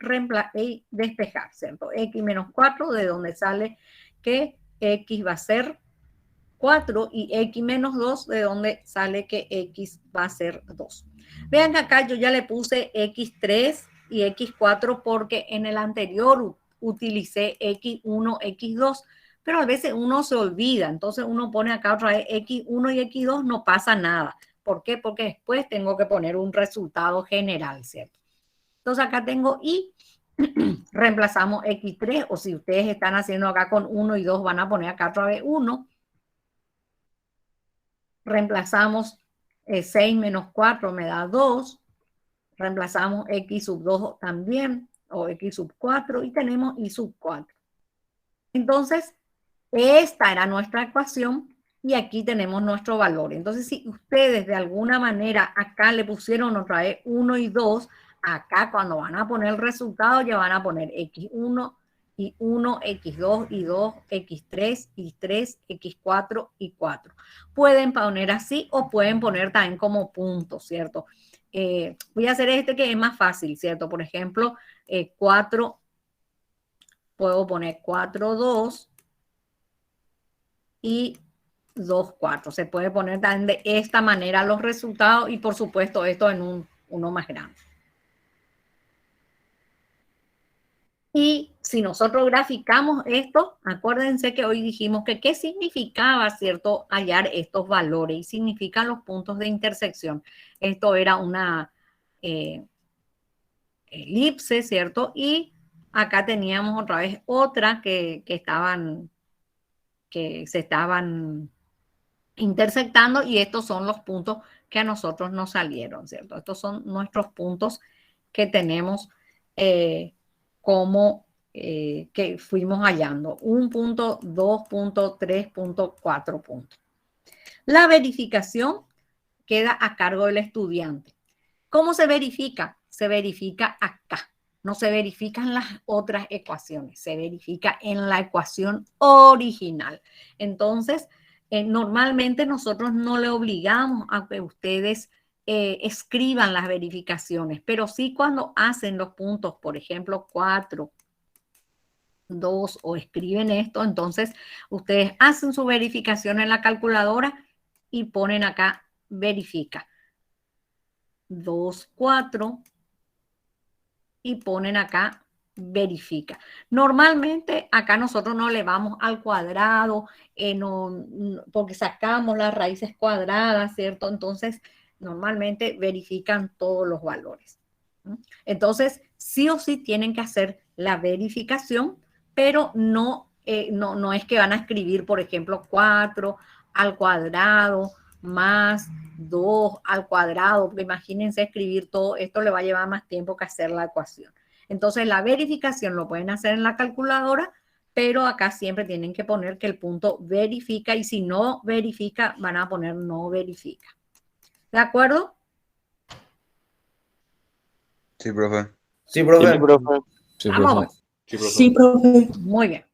despejar, ¿cierto? X menos 4, de donde sale que X va a ser 4 y X menos 2, de donde sale que X va a ser 2. Vean que acá yo ya le puse X3 y X4 porque en el anterior utilicé X1, X2, pero a veces uno se olvida, entonces uno pone acá otra vez X1 y X2, no pasa nada. ¿Por qué? Porque después tengo que poner un resultado general, ¿cierto? Entonces acá tengo y reemplazamos X3, o si ustedes están haciendo acá con 1 y 2, van a poner acá otra vez 1. Reemplazamos 6 menos 4 me da 2. Reemplazamos X sub 2 también, o X sub 4, y tenemos Y sub 4. Entonces, esta era nuestra ecuación y aquí tenemos nuestro valor. Entonces, si ustedes de alguna manera acá le pusieron otra vez 1 y 2, acá cuando van a poner el resultado ya van a poner X1 y 1, X2 y 2, X3 y 3, X4 y 4. Pueden poner así o pueden poner también como puntos, ¿cierto? Voy a hacer este que es más fácil, ¿cierto? Por ejemplo, 4, puedo poner 4, 2 y 2, 4. Se puede poner también de esta manera los resultados y por supuesto esto en uno más grande. Y si nosotros graficamos esto, acuérdense que hoy dijimos que qué significaba, ¿cierto?, hallar estos valores y significan los puntos de intersección. Esto era una elipse, ¿cierto? Y acá teníamos otra vez otra que se estaban intersectando y estos son los puntos que a nosotros nos salieron, ¿cierto? Estos son nuestros puntos que tenemos que fuimos hallando. 1 punto, 2 puntos, 3 puntos, 4 puntos. La verificación queda a cargo del estudiante. ¿Cómo se verifica? Se verifica acá. No se verifica en las otras ecuaciones. Se verifica en la ecuación original. Entonces, normalmente nosotros no le obligamos a que ustedes escriban las verificaciones, pero sí cuando hacen los puntos, por ejemplo, 4, 2 o escriben esto, entonces ustedes hacen su verificación en la calculadora y ponen acá verifica 2, 4 y ponen acá verifica. Normalmente acá nosotros no le vamos al cuadrado porque sacamos las raíces cuadradas, ¿cierto? Entonces normalmente verifican todos los valores. Entonces sí o sí tienen que hacer la verificación, pero no es que van a escribir, por ejemplo, 4 al cuadrado más 2 al cuadrado, porque imagínense escribir todo esto, le va a llevar más tiempo que hacer la ecuación. Entonces la verificación lo pueden hacer en la calculadora, pero acá siempre tienen que poner que el punto verifica, y si no verifica, van a poner no verifica. ¿De acuerdo? Sí, profe. Sí, profe. Sí, profe. Sí, Vamos. profe. Sí, profe. Muy bien.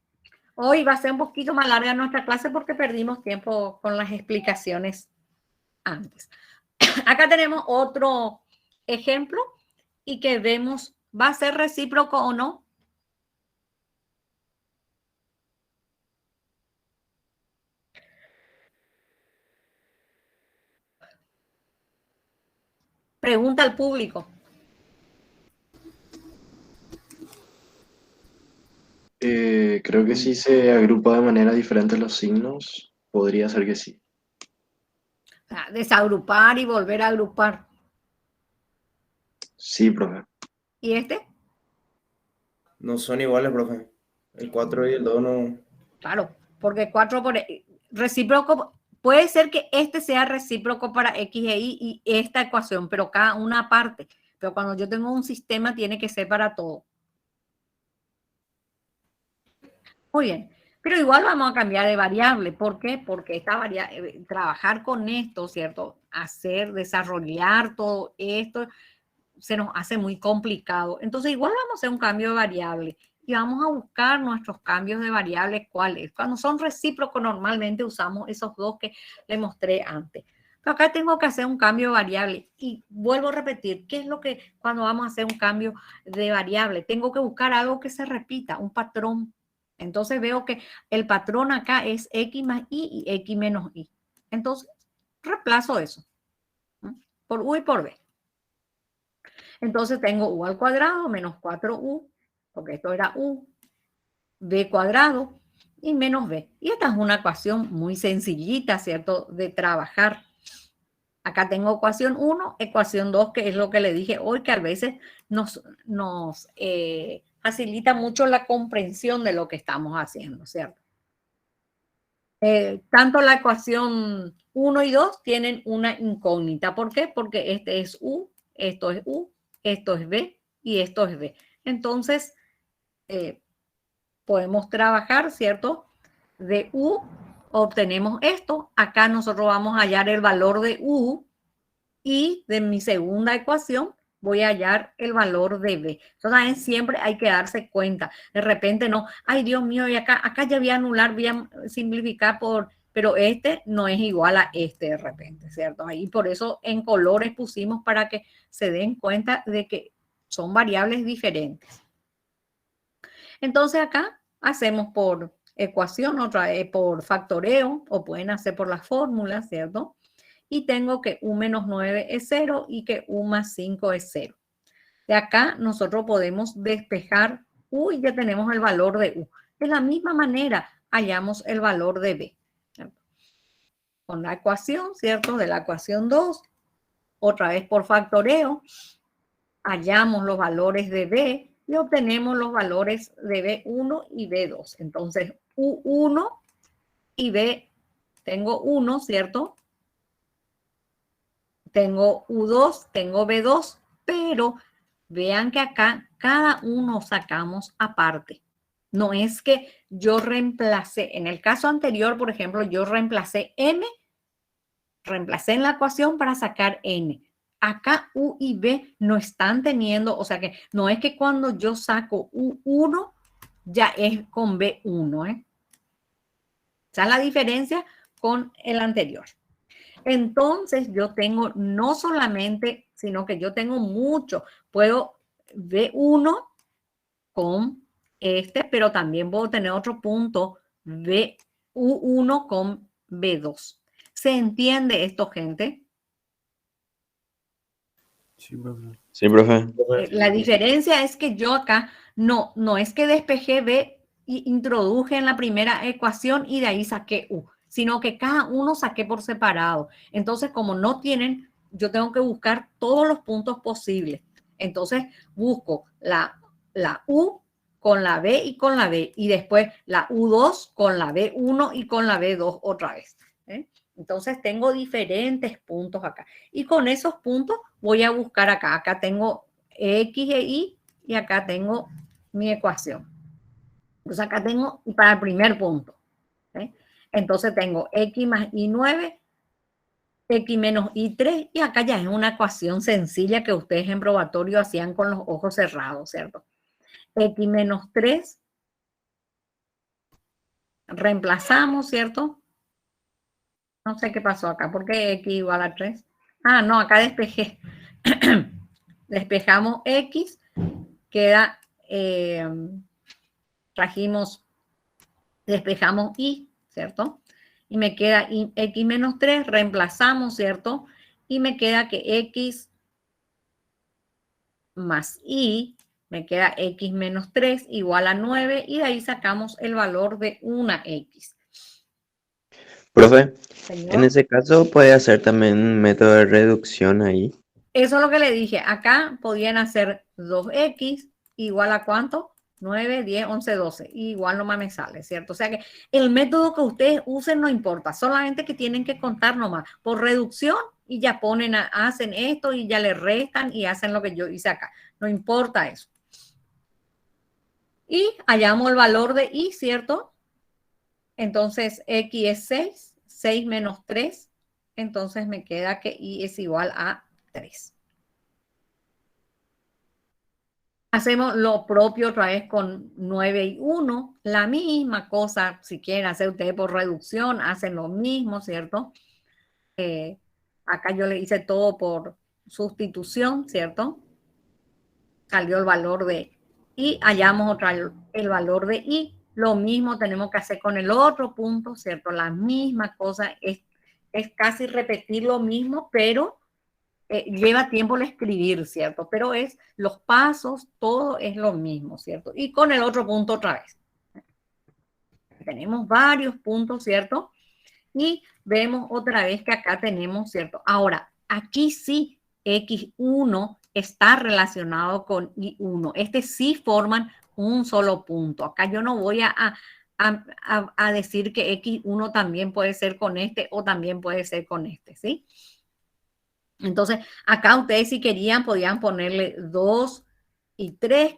Hoy va a ser un poquito más larga nuestra clase porque perdimos tiempo con las explicaciones antes. Acá tenemos otro ejemplo y que vemos, ¿va a ser recíproco o no? Pregunta al público. Creo que si se agrupa de manera diferente los signos, podría ser que sí. O sea, desagrupar y volver a agrupar. Sí, profe. ¿Y este? No son iguales, profe. El 4 y el 2 no. Claro, porque 4 por recíproco, puede ser que este sea recíproco para X e Y y esta ecuación, pero cada una parte. Pero cuando yo tengo un sistema, tiene que ser para todo. Muy bien, pero igual vamos a cambiar de variable. ¿Por qué? Porque esta variable, trabajar con esto, ¿cierto? Desarrollar todo esto, se nos hace muy complicado. Entonces igual vamos a hacer un cambio de variable y vamos a buscar nuestros cambios de variables. ¿Cuáles? Cuando son recíprocos normalmente usamos esos dos que les mostré antes. Pero acá tengo que hacer un cambio de variable y vuelvo a repetir, ¿qué es lo que cuando vamos a hacer un cambio de variable? Tengo que buscar algo que se repita, un patrón. Entonces veo que el patrón acá es X más Y y X menos Y. Entonces reemplazo eso por U y por B. Entonces tengo U al cuadrado menos 4U, porque esto era U, B cuadrado y menos B. Y esta es una ecuación muy sencillita, ¿cierto? De trabajar. Acá tengo ecuación 1, ecuación 2, que es lo que le dije hoy, que a veces nos facilita mucho la comprensión de lo que estamos haciendo, ¿cierto? Tanto la ecuación 1 y 2 tienen una incógnita. ¿Por qué? Porque este es U, esto es U, esto es B y esto es B. Entonces, podemos trabajar, ¿cierto? De U obtenemos esto. Acá nosotros vamos a hallar el valor de U y de mi segunda ecuación voy a hallar el valor de B. Entonces, siempre hay que darse cuenta. De repente no, ay Dios mío, y acá ya voy a anular, voy a simplificar pero este no es igual a este de repente, ¿cierto? Ahí por eso en colores pusimos para que se den cuenta de que son variables diferentes. Entonces acá hacemos por ecuación, otra vez por factoreo, o pueden hacer por las fórmulas, ¿cierto? Y tengo que U menos 9 es 0 y que U más 5 es 0. De acá nosotros podemos despejar U y ya tenemos el valor de U. De la misma manera hallamos el valor de B. ¿Cierto? Con la ecuación, ¿cierto? De la ecuación 2, otra vez por factoreo, hallamos los valores de B y obtenemos los valores de B1 y B2. Entonces, U1 y B, tengo 1, ¿cierto? Tengo U2, tengo B2, pero vean que acá cada uno sacamos aparte. No es que yo reemplacé, en el caso anterior, por ejemplo, yo reemplacé M, reemplacé en la ecuación para sacar N. Acá U y B no están teniendo, o sea que no es que cuando yo saco U1 ya es con B1, ¿eh? Esa es la diferencia con el anterior. Entonces yo tengo no solamente, sino que yo tengo mucho. Puedo V1 con este, pero también puedo tener otro punto U1 con B2. ¿Se entiende esto, gente? Sí, profe. Sí, profe. La diferencia es que yo acá no es que despejé B y introduje en la primera ecuación y de ahí saqué U, sino que cada uno saqué por separado. Entonces, como no tienen, yo tengo que buscar todos los puntos posibles. Entonces, busco la U con la B y con la B, y después la U2 con la B1 y con la B2 otra vez. Entonces tengo diferentes puntos acá. Y con esos puntos voy a buscar acá. Acá tengo X e Y y acá tengo mi ecuación. Entonces acá tengo para el primer punto. Entonces tengo X más Y9, X menos Y3, y acá ya es una ecuación sencilla que ustedes en probatorio hacían con los ojos cerrados, ¿cierto? X menos 3, reemplazamos, ¿cierto? No sé qué pasó acá, ¿por qué X igual a 3? Ah, no, acá despejé. Despejamos X, queda, despejamos Y, ¿cierto? Y me queda X menos 3, reemplazamos, ¿cierto? Y me queda que X más Y, me queda X menos 3 igual a 9, y de ahí sacamos el valor de una X. Profe, Señor, en ese caso puede hacer también un método de reducción ahí. eso es lo que le dije. Acá podían hacer 2X igual a ¿cuánto? 9, 10, 11, 12. Igual nomás me sale, ¿cierto? O sea que el método que ustedes usen no importa. Solamente que tienen que contar nomás por reducción y ya ponen, hacen esto y ya le restan y hacen lo que yo hice acá. No importa eso. Y hallamos el valor de Y, ¿cierto? Entonces X es 6, 6 menos 3. Entonces me queda que Y es igual a 3. Hacemos lo propio otra vez con 9 y 1, la misma cosa. Si quieren hacer ustedes por reducción, hacen lo mismo, ¿cierto? Acá yo le hice todo por sustitución, ¿cierto? Salió el valor de Y, hallamos el valor de Y. Lo mismo tenemos que hacer con el otro punto, ¿cierto? La misma cosa, es casi repetir lo mismo, pero lleva tiempo el escribir, ¿cierto? Pero es los pasos, todo es lo mismo, ¿cierto? Y con el otro punto otra vez. Tenemos varios puntos, ¿cierto? Y vemos otra vez que acá tenemos, ¿cierto? Ahora, aquí sí, X1 está relacionado con Y1. Este sí forman un solo punto. Acá yo no voy a decir que X1 también puede ser con este o también puede ser con este, ¿sí? Entonces, acá ustedes si querían podían ponerle 2 y 3,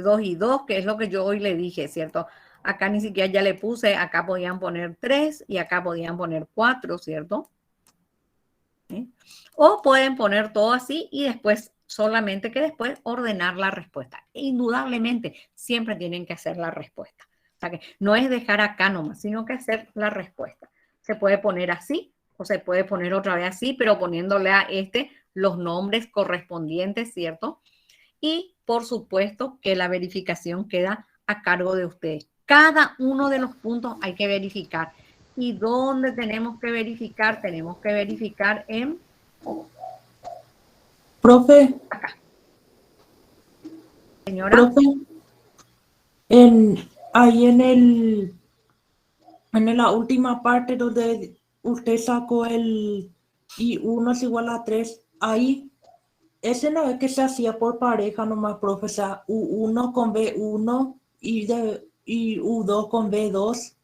2 y 2, que es lo que yo hoy le dije, ¿cierto? Acá ni siquiera ya le puse, acá podían poner 3 y acá podían poner 4, ¿cierto? ¿Sí? O pueden poner todo así y después, solamente que después ordenar la respuesta. Indudablemente, siempre tienen que hacer la respuesta. O sea que no es dejar acá nomás, sino que hacer la respuesta. Se puede poner así o se puede poner otra vez así, pero poniéndole a los nombres correspondientes, ¿cierto? Y por supuesto que la verificación queda a cargo de ustedes. Cada uno de los puntos hay que verificar. ¿Y dónde tenemos que verificar? Tenemos que verificar en... Profe. Acá. Señora. Profe, ahí en la última parte donde usted sacó el Y1 es igual a 3, ahí, ese no es que se hacía por pareja nomás, profe, o sea, U1 con B1 y U2 con B2.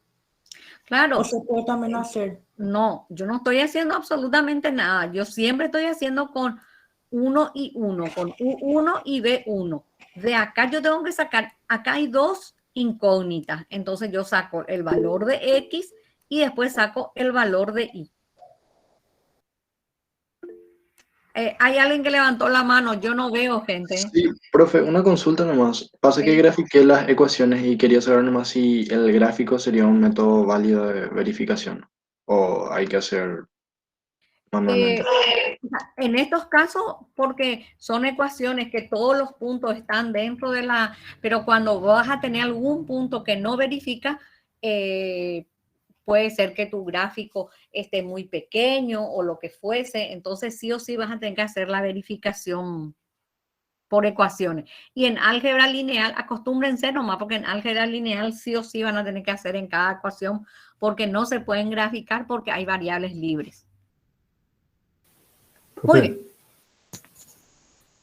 Claro. ¿O se puede también hacer? No, yo no estoy haciendo absolutamente nada. Yo siempre estoy haciendo con 1 y 1, con U1 y B1. De acá yo tengo que sacar, acá hay dos incógnitas. Entonces yo saco el valor de X y después saco el valor de Y. Hay alguien que levantó la mano, yo no veo gente. Sí, profe, una consulta nomás. Pasa que grafiqué las ecuaciones y quería saber nomás si el gráfico sería un método válido de verificación o hay que hacer manualmente. En estos casos, porque son ecuaciones que todos los puntos están dentro de la, pero cuando vas a tener algún punto que no verifica, puede ser que tu gráfico esté muy pequeño o lo que fuese, entonces sí o sí vas a tener que hacer la verificación por ecuaciones. Y en álgebra lineal, acostúmbrense nomás, porque en álgebra lineal sí o sí van a tener que hacer en cada ecuación, porque no se pueden graficar porque hay variables libres. Muy bien.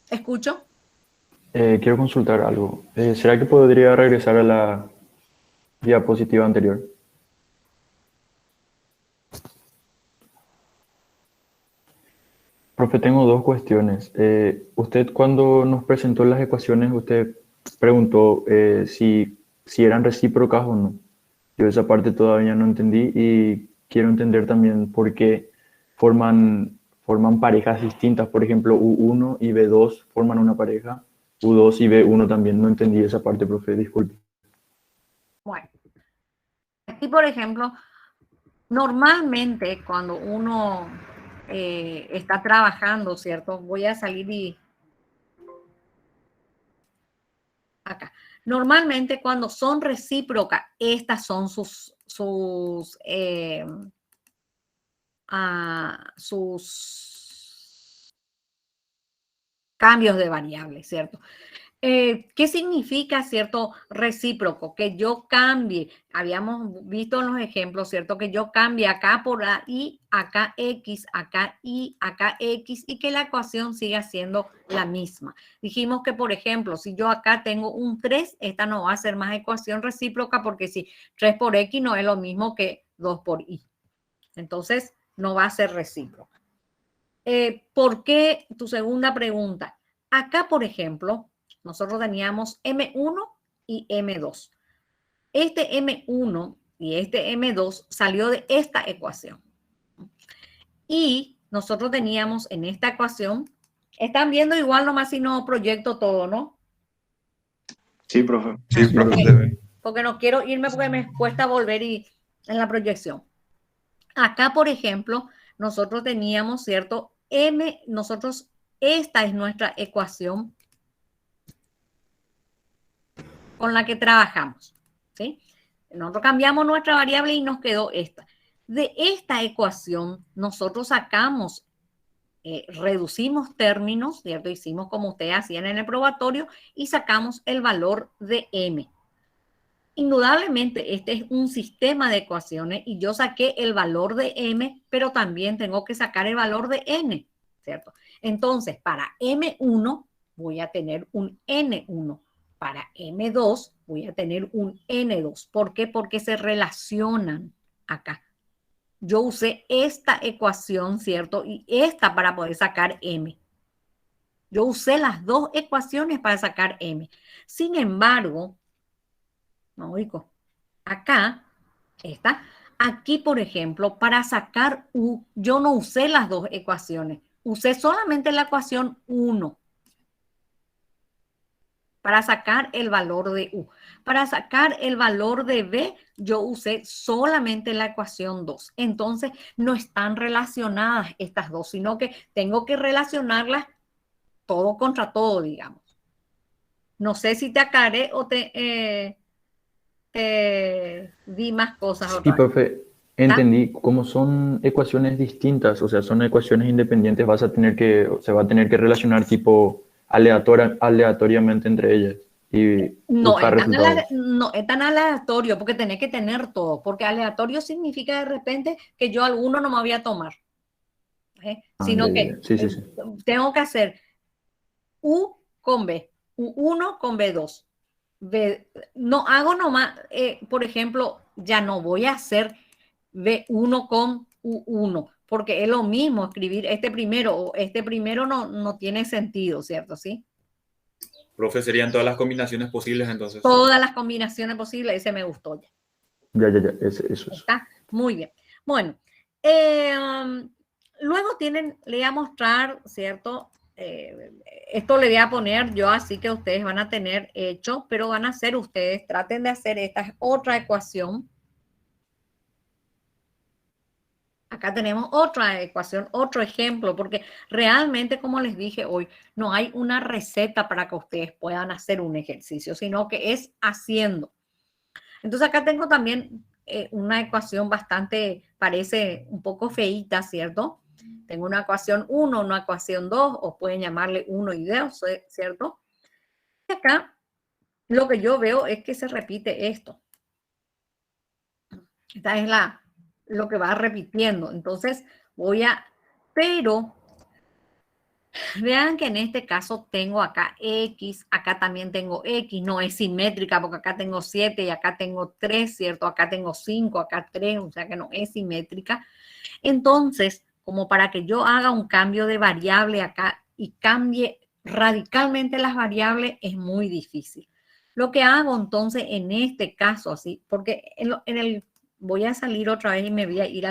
¿Escucho? Quiero consultar algo. ¿Será que podría regresar a la diapositiva anterior? Profe, tengo dos cuestiones. Usted cuando nos presentó las ecuaciones, usted preguntó si eran recíprocas o no. Yo esa parte todavía no entendí y quiero entender también por qué forman parejas distintas. Por ejemplo, U1 y B2 forman una pareja, U2 y B1 también. No entendí esa parte, profe, disculpe. Bueno, aquí por ejemplo, normalmente cuando uno está trabajando, ¿cierto? Voy a salir y acá. Normalmente cuando son recíprocas, estas son sus cambios de variables, ¿cierto? ¿Qué significa, cierto, recíproco? Que yo cambie, habíamos visto en los ejemplos, ¿cierto? Que yo cambie acá por la y, acá X, acá Y, acá X, y que la ecuación siga siendo la misma. Dijimos que, por ejemplo, si yo acá tengo un 3, esta no va a ser más ecuación recíproca, porque si 3 por X no es lo mismo que 2 por Y. Entonces, no va a ser recíproca. ¿Por qué? Tu segunda pregunta. Acá, por ejemplo, nosotros teníamos M1 y M2. Este M1 y este M2 salió de esta ecuación. Y nosotros teníamos en esta ecuación, están viendo igual nomás si no proyecto todo, ¿no? Sí, profe. Sí, profe. Porque no quiero irme porque me cuesta volver en la proyección. Acá, por ejemplo, nosotros teníamos, ¿cierto? Esta es nuestra ecuación con la que trabajamos, ¿sí? Nosotros cambiamos nuestra variable y nos quedó esta. De esta ecuación, nosotros sacamos, reducimos términos, ¿cierto? Hicimos como ustedes hacían en el probatorio y sacamos el valor de m. Indudablemente, este es un sistema de ecuaciones y yo saqué el valor de m, pero también tengo que sacar el valor de n, ¿cierto? Entonces, para m1 voy a tener un n1. Para M2 voy a tener un N2. ¿Por qué? Porque se relacionan acá. Yo usé esta ecuación, ¿cierto? Y esta para poder sacar M. Yo usé las dos ecuaciones para sacar M. Sin embargo, no oigo, acá, aquí, por ejemplo, para sacar U, yo no usé las dos ecuaciones. Usé solamente la ecuación 1. Para sacar el valor de U. Para sacar el valor de B, yo usé solamente la ecuación 2. Entonces, no están relacionadas estas dos, sino que tengo que relacionarlas todo contra todo, digamos. No sé si te aclaré o te di más cosas. Sí, profe, entendí. Como son ecuaciones distintas, o sea, son ecuaciones independientes, se va a tener que relacionar tipo aleatoriamente entre ellas y buscar resultados. No es tan aleatorio porque tenés que tener todo, porque aleatorio significa de repente que yo alguno no me voy a tomar, sino que sí. tengo que hacer U con B, U1 con B2. No hago nomás, por ejemplo, ya no voy a hacer B1 con U1, porque es lo mismo escribir este primero o este primero no tiene sentido, ¿cierto? ¿Sí? Profe, serían todas las combinaciones posibles entonces. Todas las combinaciones posibles, ese me gustó ya. Ya, eso. Está muy bien. Bueno, luego le voy a mostrar, ¿cierto? Esto le voy a poner yo, así que ustedes van a tener hecho, pero van a hacer ustedes, traten de hacer esta otra ecuación. Acá tenemos otra ecuación, otro ejemplo, porque realmente, como les dije hoy, no hay una receta para que ustedes puedan hacer un ejercicio, sino que es haciendo. Entonces acá tengo también una ecuación bastante, parece un poco feíta, ¿cierto? Tengo una ecuación 1, una ecuación 2, o pueden llamarle 1 y 2, ¿cierto? Y acá lo que yo veo es que se repite esto. Esta es lo que va repitiendo. Entonces pero vean que en este caso tengo acá X, acá también tengo X, no es simétrica porque acá tengo 7 y acá tengo 3, ¿cierto? Acá tengo 5, acá 3, o sea que no es simétrica. Entonces, como para que yo haga un cambio de variable acá y cambie radicalmente las variables, es muy difícil. Lo que hago entonces en este caso, así, porque voy a salir otra vez y me voy a ir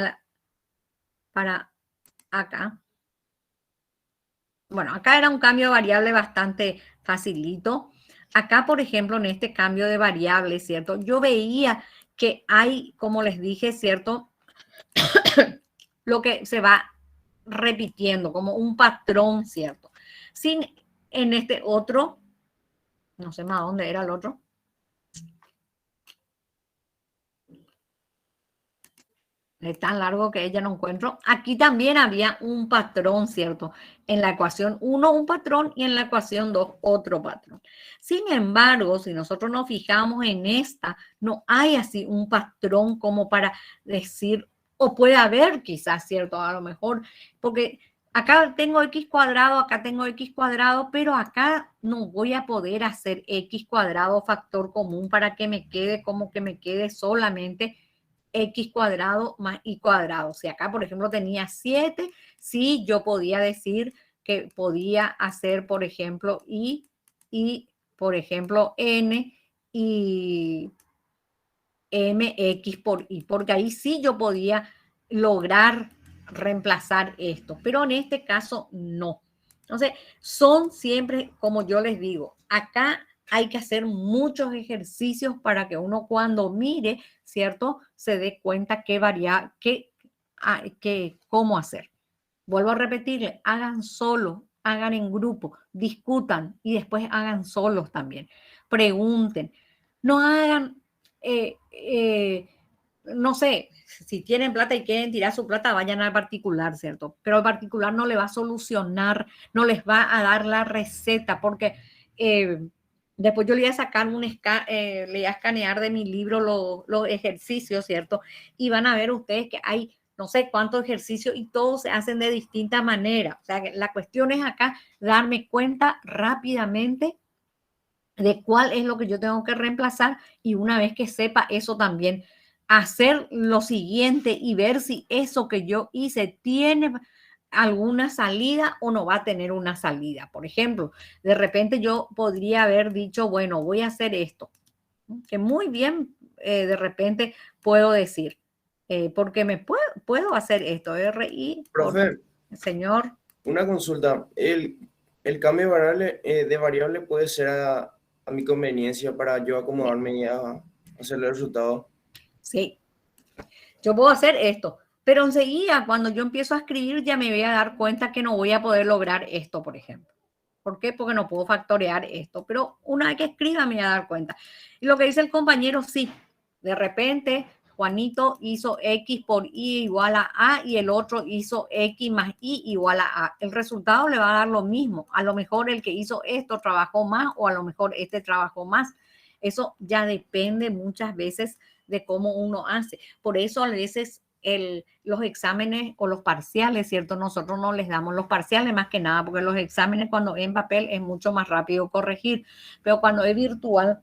para acá. Bueno, acá era un cambio de variable bastante facilito. Acá, por ejemplo, en este cambio de variable, ¿cierto? Yo veía que hay, como les dije, ¿cierto? Lo que se va repitiendo como un patrón, ¿cierto? En este otro, no sé más dónde era el otro. Es tan largo que ella no encuentro. Aquí también había un patrón, ¿cierto? En la ecuación 1 un patrón y en la ecuación 2 otro patrón. Sin embargo, si nosotros nos fijamos en esta, no hay así un patrón como para decir, o puede haber quizás, ¿cierto? A lo mejor, porque acá tengo x cuadrado, acá tengo x cuadrado, pero acá no voy a poder hacer x cuadrado factor común para que me quede como que me quede solamente x cuadrado más y cuadrado. Si acá, por ejemplo, tenía 7, sí, yo podía decir que podía hacer, por ejemplo, por ejemplo, n y mx por y, porque ahí sí yo podía lograr reemplazar esto, pero en este caso no. Entonces, son siempre, como yo les digo, acá hay que hacer muchos ejercicios para que uno cuando mire, ¿cierto? Se dé cuenta cómo hacer. Vuelvo a repetirle, hagan solo, hagan en grupo, discutan y después hagan solos también. Pregunten, no hagan, no sé, si tienen plata y quieren tirar su plata, vayan al particular, ¿cierto? Pero el particular no le va a solucionar, no les va a dar la receta, porque después yo le voy a sacar le voy a escanear de mi libro los ejercicios, ¿cierto? Y van a ver ustedes que hay no sé cuántos ejercicios y todos se hacen de distinta manera. O sea, la cuestión es acá darme cuenta rápidamente de cuál es lo que yo tengo que reemplazar y una vez que sepa eso también, hacer lo siguiente y ver si eso que yo hice tiene alguna salida o no va a tener una salida. Por ejemplo, de repente yo podría haber dicho, bueno, voy a hacer esto, que muy bien de repente puedo decir, porque puedo hacer esto, Profe, señor. una consulta. El cambio de variable puede ser a mi conveniencia para yo acomodarme y a hacer el resultado. Sí, yo puedo hacer esto, pero enseguida cuando yo empiezo a escribir ya me voy a dar cuenta que no voy a poder lograr esto, por ejemplo. ¿Por qué? Porque no puedo factorear esto, pero una vez que escriba me voy a dar cuenta. Y lo que dice el compañero, sí, de repente Juanito hizo X por Y igual a A y el otro hizo X más Y igual a A. El resultado le va a dar lo mismo. A lo mejor el que hizo esto trabajó más o a lo mejor este trabajó más. Eso ya depende muchas veces de cómo uno hace. Por eso a veces los exámenes o los parciales, ¿cierto? Nosotros no les damos los parciales más que nada, porque los exámenes cuando en papel es mucho más rápido corregir, pero cuando es virtual,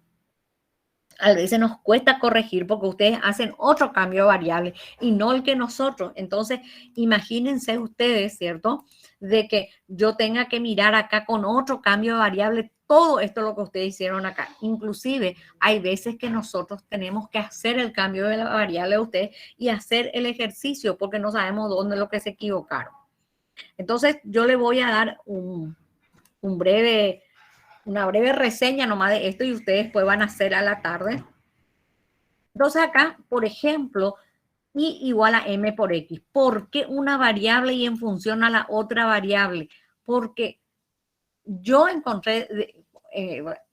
a veces nos cuesta corregir porque ustedes hacen otro cambio de variable y no el que nosotros. Entonces, imagínense ustedes, ¿cierto? De que yo tenga que mirar acá con otro cambio de variable todo esto lo que ustedes hicieron acá. Inclusive, hay veces que nosotros tenemos que hacer el cambio de la variable de ustedes y hacer el ejercicio porque no sabemos dónde es lo que se equivocaron. Entonces, yo le voy a dar una breve reseña nomás de esto y ustedes pues van a hacer a la tarde. Entonces acá, por ejemplo, y igual a m por x. ¿Por qué una variable y en función a la otra variable? Porque yo encontré,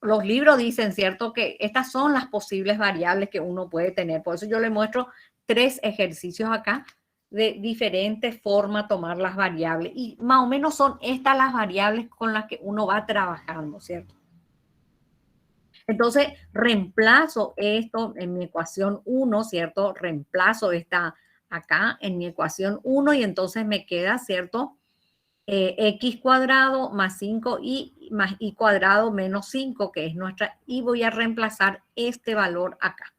los libros dicen, ¿cierto? Que estas son las posibles variables que uno puede tener. Por eso yo le muestro 3 ejercicios acá de diferentes formas tomar las variables. Y más o menos son estas las variables con las que uno va trabajando, ¿cierto? Entonces, reemplazo esto en mi ecuación 1, ¿cierto? Reemplazo esta acá en mi ecuación 1 y entonces me queda, ¿cierto? X cuadrado más 5y más y cuadrado menos 5, que es nuestra, y voy a reemplazar este valor acá.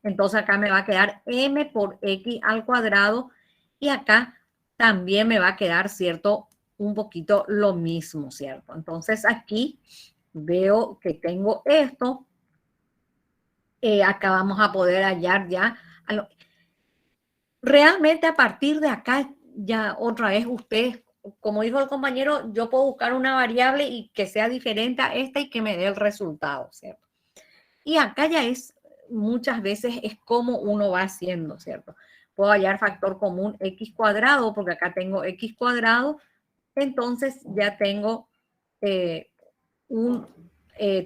Entonces acá me va a quedar m por x al cuadrado y acá también me va a quedar, ¿cierto? Un poquito lo mismo, ¿cierto? Entonces aquí veo que tengo esto. Acá vamos a poder hallar ya. Realmente a partir de acá, ya otra vez usted, como dijo el compañero, yo puedo buscar una variable y que sea diferente a esta y que me dé el resultado, ¿cierto? Y acá ya es, muchas veces es como uno va haciendo, ¿cierto? Puedo hallar factor común x cuadrado, porque acá tengo x cuadrado, entonces ya tengo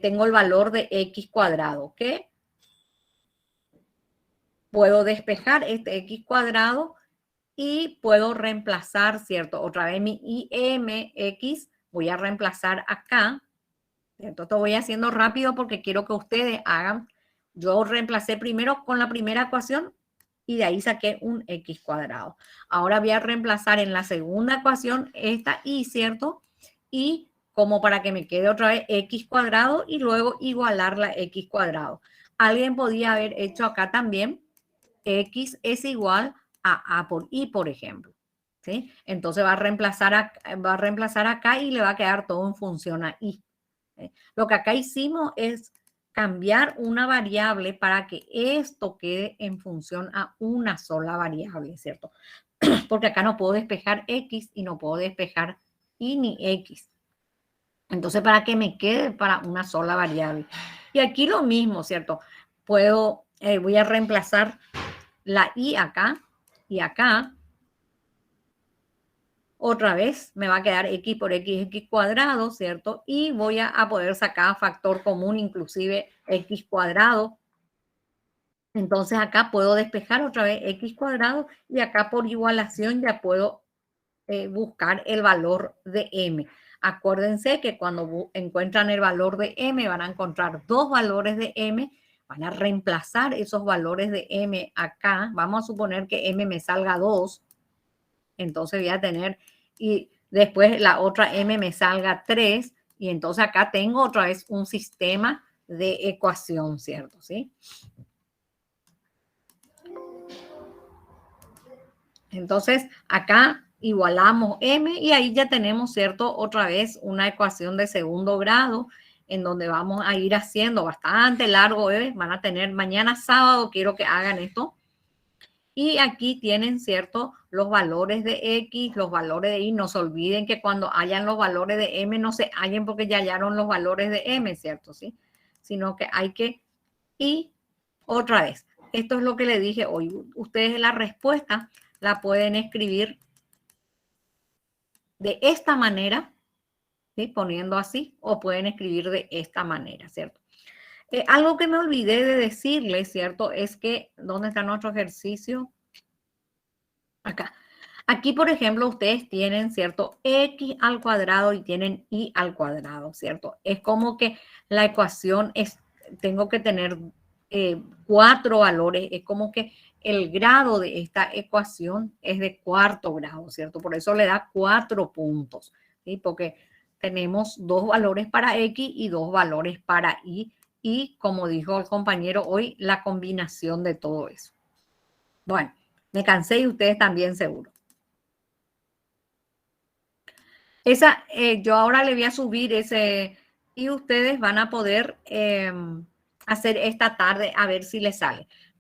tengo el valor de x cuadrado, ¿ok? Puedo despejar este x cuadrado y puedo reemplazar, ¿cierto? Otra vez mi IMX, voy a reemplazar acá, ¿cierto? Esto voy haciendo rápido porque quiero que ustedes hagan. Yo reemplacé primero con la primera ecuación y de ahí saqué un x cuadrado. Ahora voy a reemplazar en la segunda ecuación esta y, ¿cierto? Y como para que me quede otra vez x cuadrado y luego igualar la x cuadrado. Alguien podía haber hecho acá también x es igual a por y, por ejemplo. ¿Sí? Entonces va a reemplazar acá y le va a quedar todo en función a y. ¿Sí? Lo que acá hicimos es cambiar una variable para que esto quede en función a una sola variable, ¿cierto? Porque acá no puedo despejar x y no puedo despejar y ni x. Entonces, para que me quede para una sola variable. Y aquí lo mismo, ¿cierto? Voy a reemplazar la y acá y acá. Otra vez me va a quedar x por x cuadrado, ¿cierto? Y voy a poder sacar factor común, inclusive x cuadrado. Entonces acá puedo despejar otra vez x cuadrado y acá por igualación ya puedo buscar el valor de m. Acuérdense que cuando encuentran el valor de m van a encontrar dos valores de m, van a reemplazar esos valores de m acá. Vamos a suponer que m me salga 2. Entonces voy a tener, y después la otra m me salga 3, y entonces acá tengo otra vez un sistema de ecuación, ¿cierto? ¿Sí? Entonces acá igualamos m y ahí ya tenemos, ¿cierto? Otra vez una ecuación de segundo grado en donde vamos a ir haciendo bastante largo, van a tener mañana sábado, quiero que hagan esto. Y aquí tienen, ¿cierto? Los valores de X, los valores de Y. No se olviden que cuando hayan los valores de M, no se hallen porque ya hallaron los valores de M, ¿cierto? ¿Sí? Sino que hay que... Y otra vez, esto es lo que le dije hoy. Ustedes la respuesta la pueden escribir de esta manera, ¿sí? Poniendo así, o pueden escribir de esta manera, ¿cierto? Algo que me olvidé de decirles, ¿cierto? Es que, ¿dónde está nuestro ejercicio? Acá. Aquí, por ejemplo, ustedes tienen, ¿cierto? X al cuadrado y tienen Y al cuadrado, ¿cierto? Es como que la ecuación es, tengo que tener 4 valores. Es como que el grado de esta ecuación es de cuarto grado, ¿cierto? Por eso le da 4 puntos, ¿sí? Porque tenemos 2 valores para X y 2 valores para Y. Y como dijo el compañero hoy, la combinación de todo eso. Bueno, me cansé y ustedes también seguro. Yo ahora le voy a subir ese y ustedes van a poder hacer esta tarde a ver si les sale.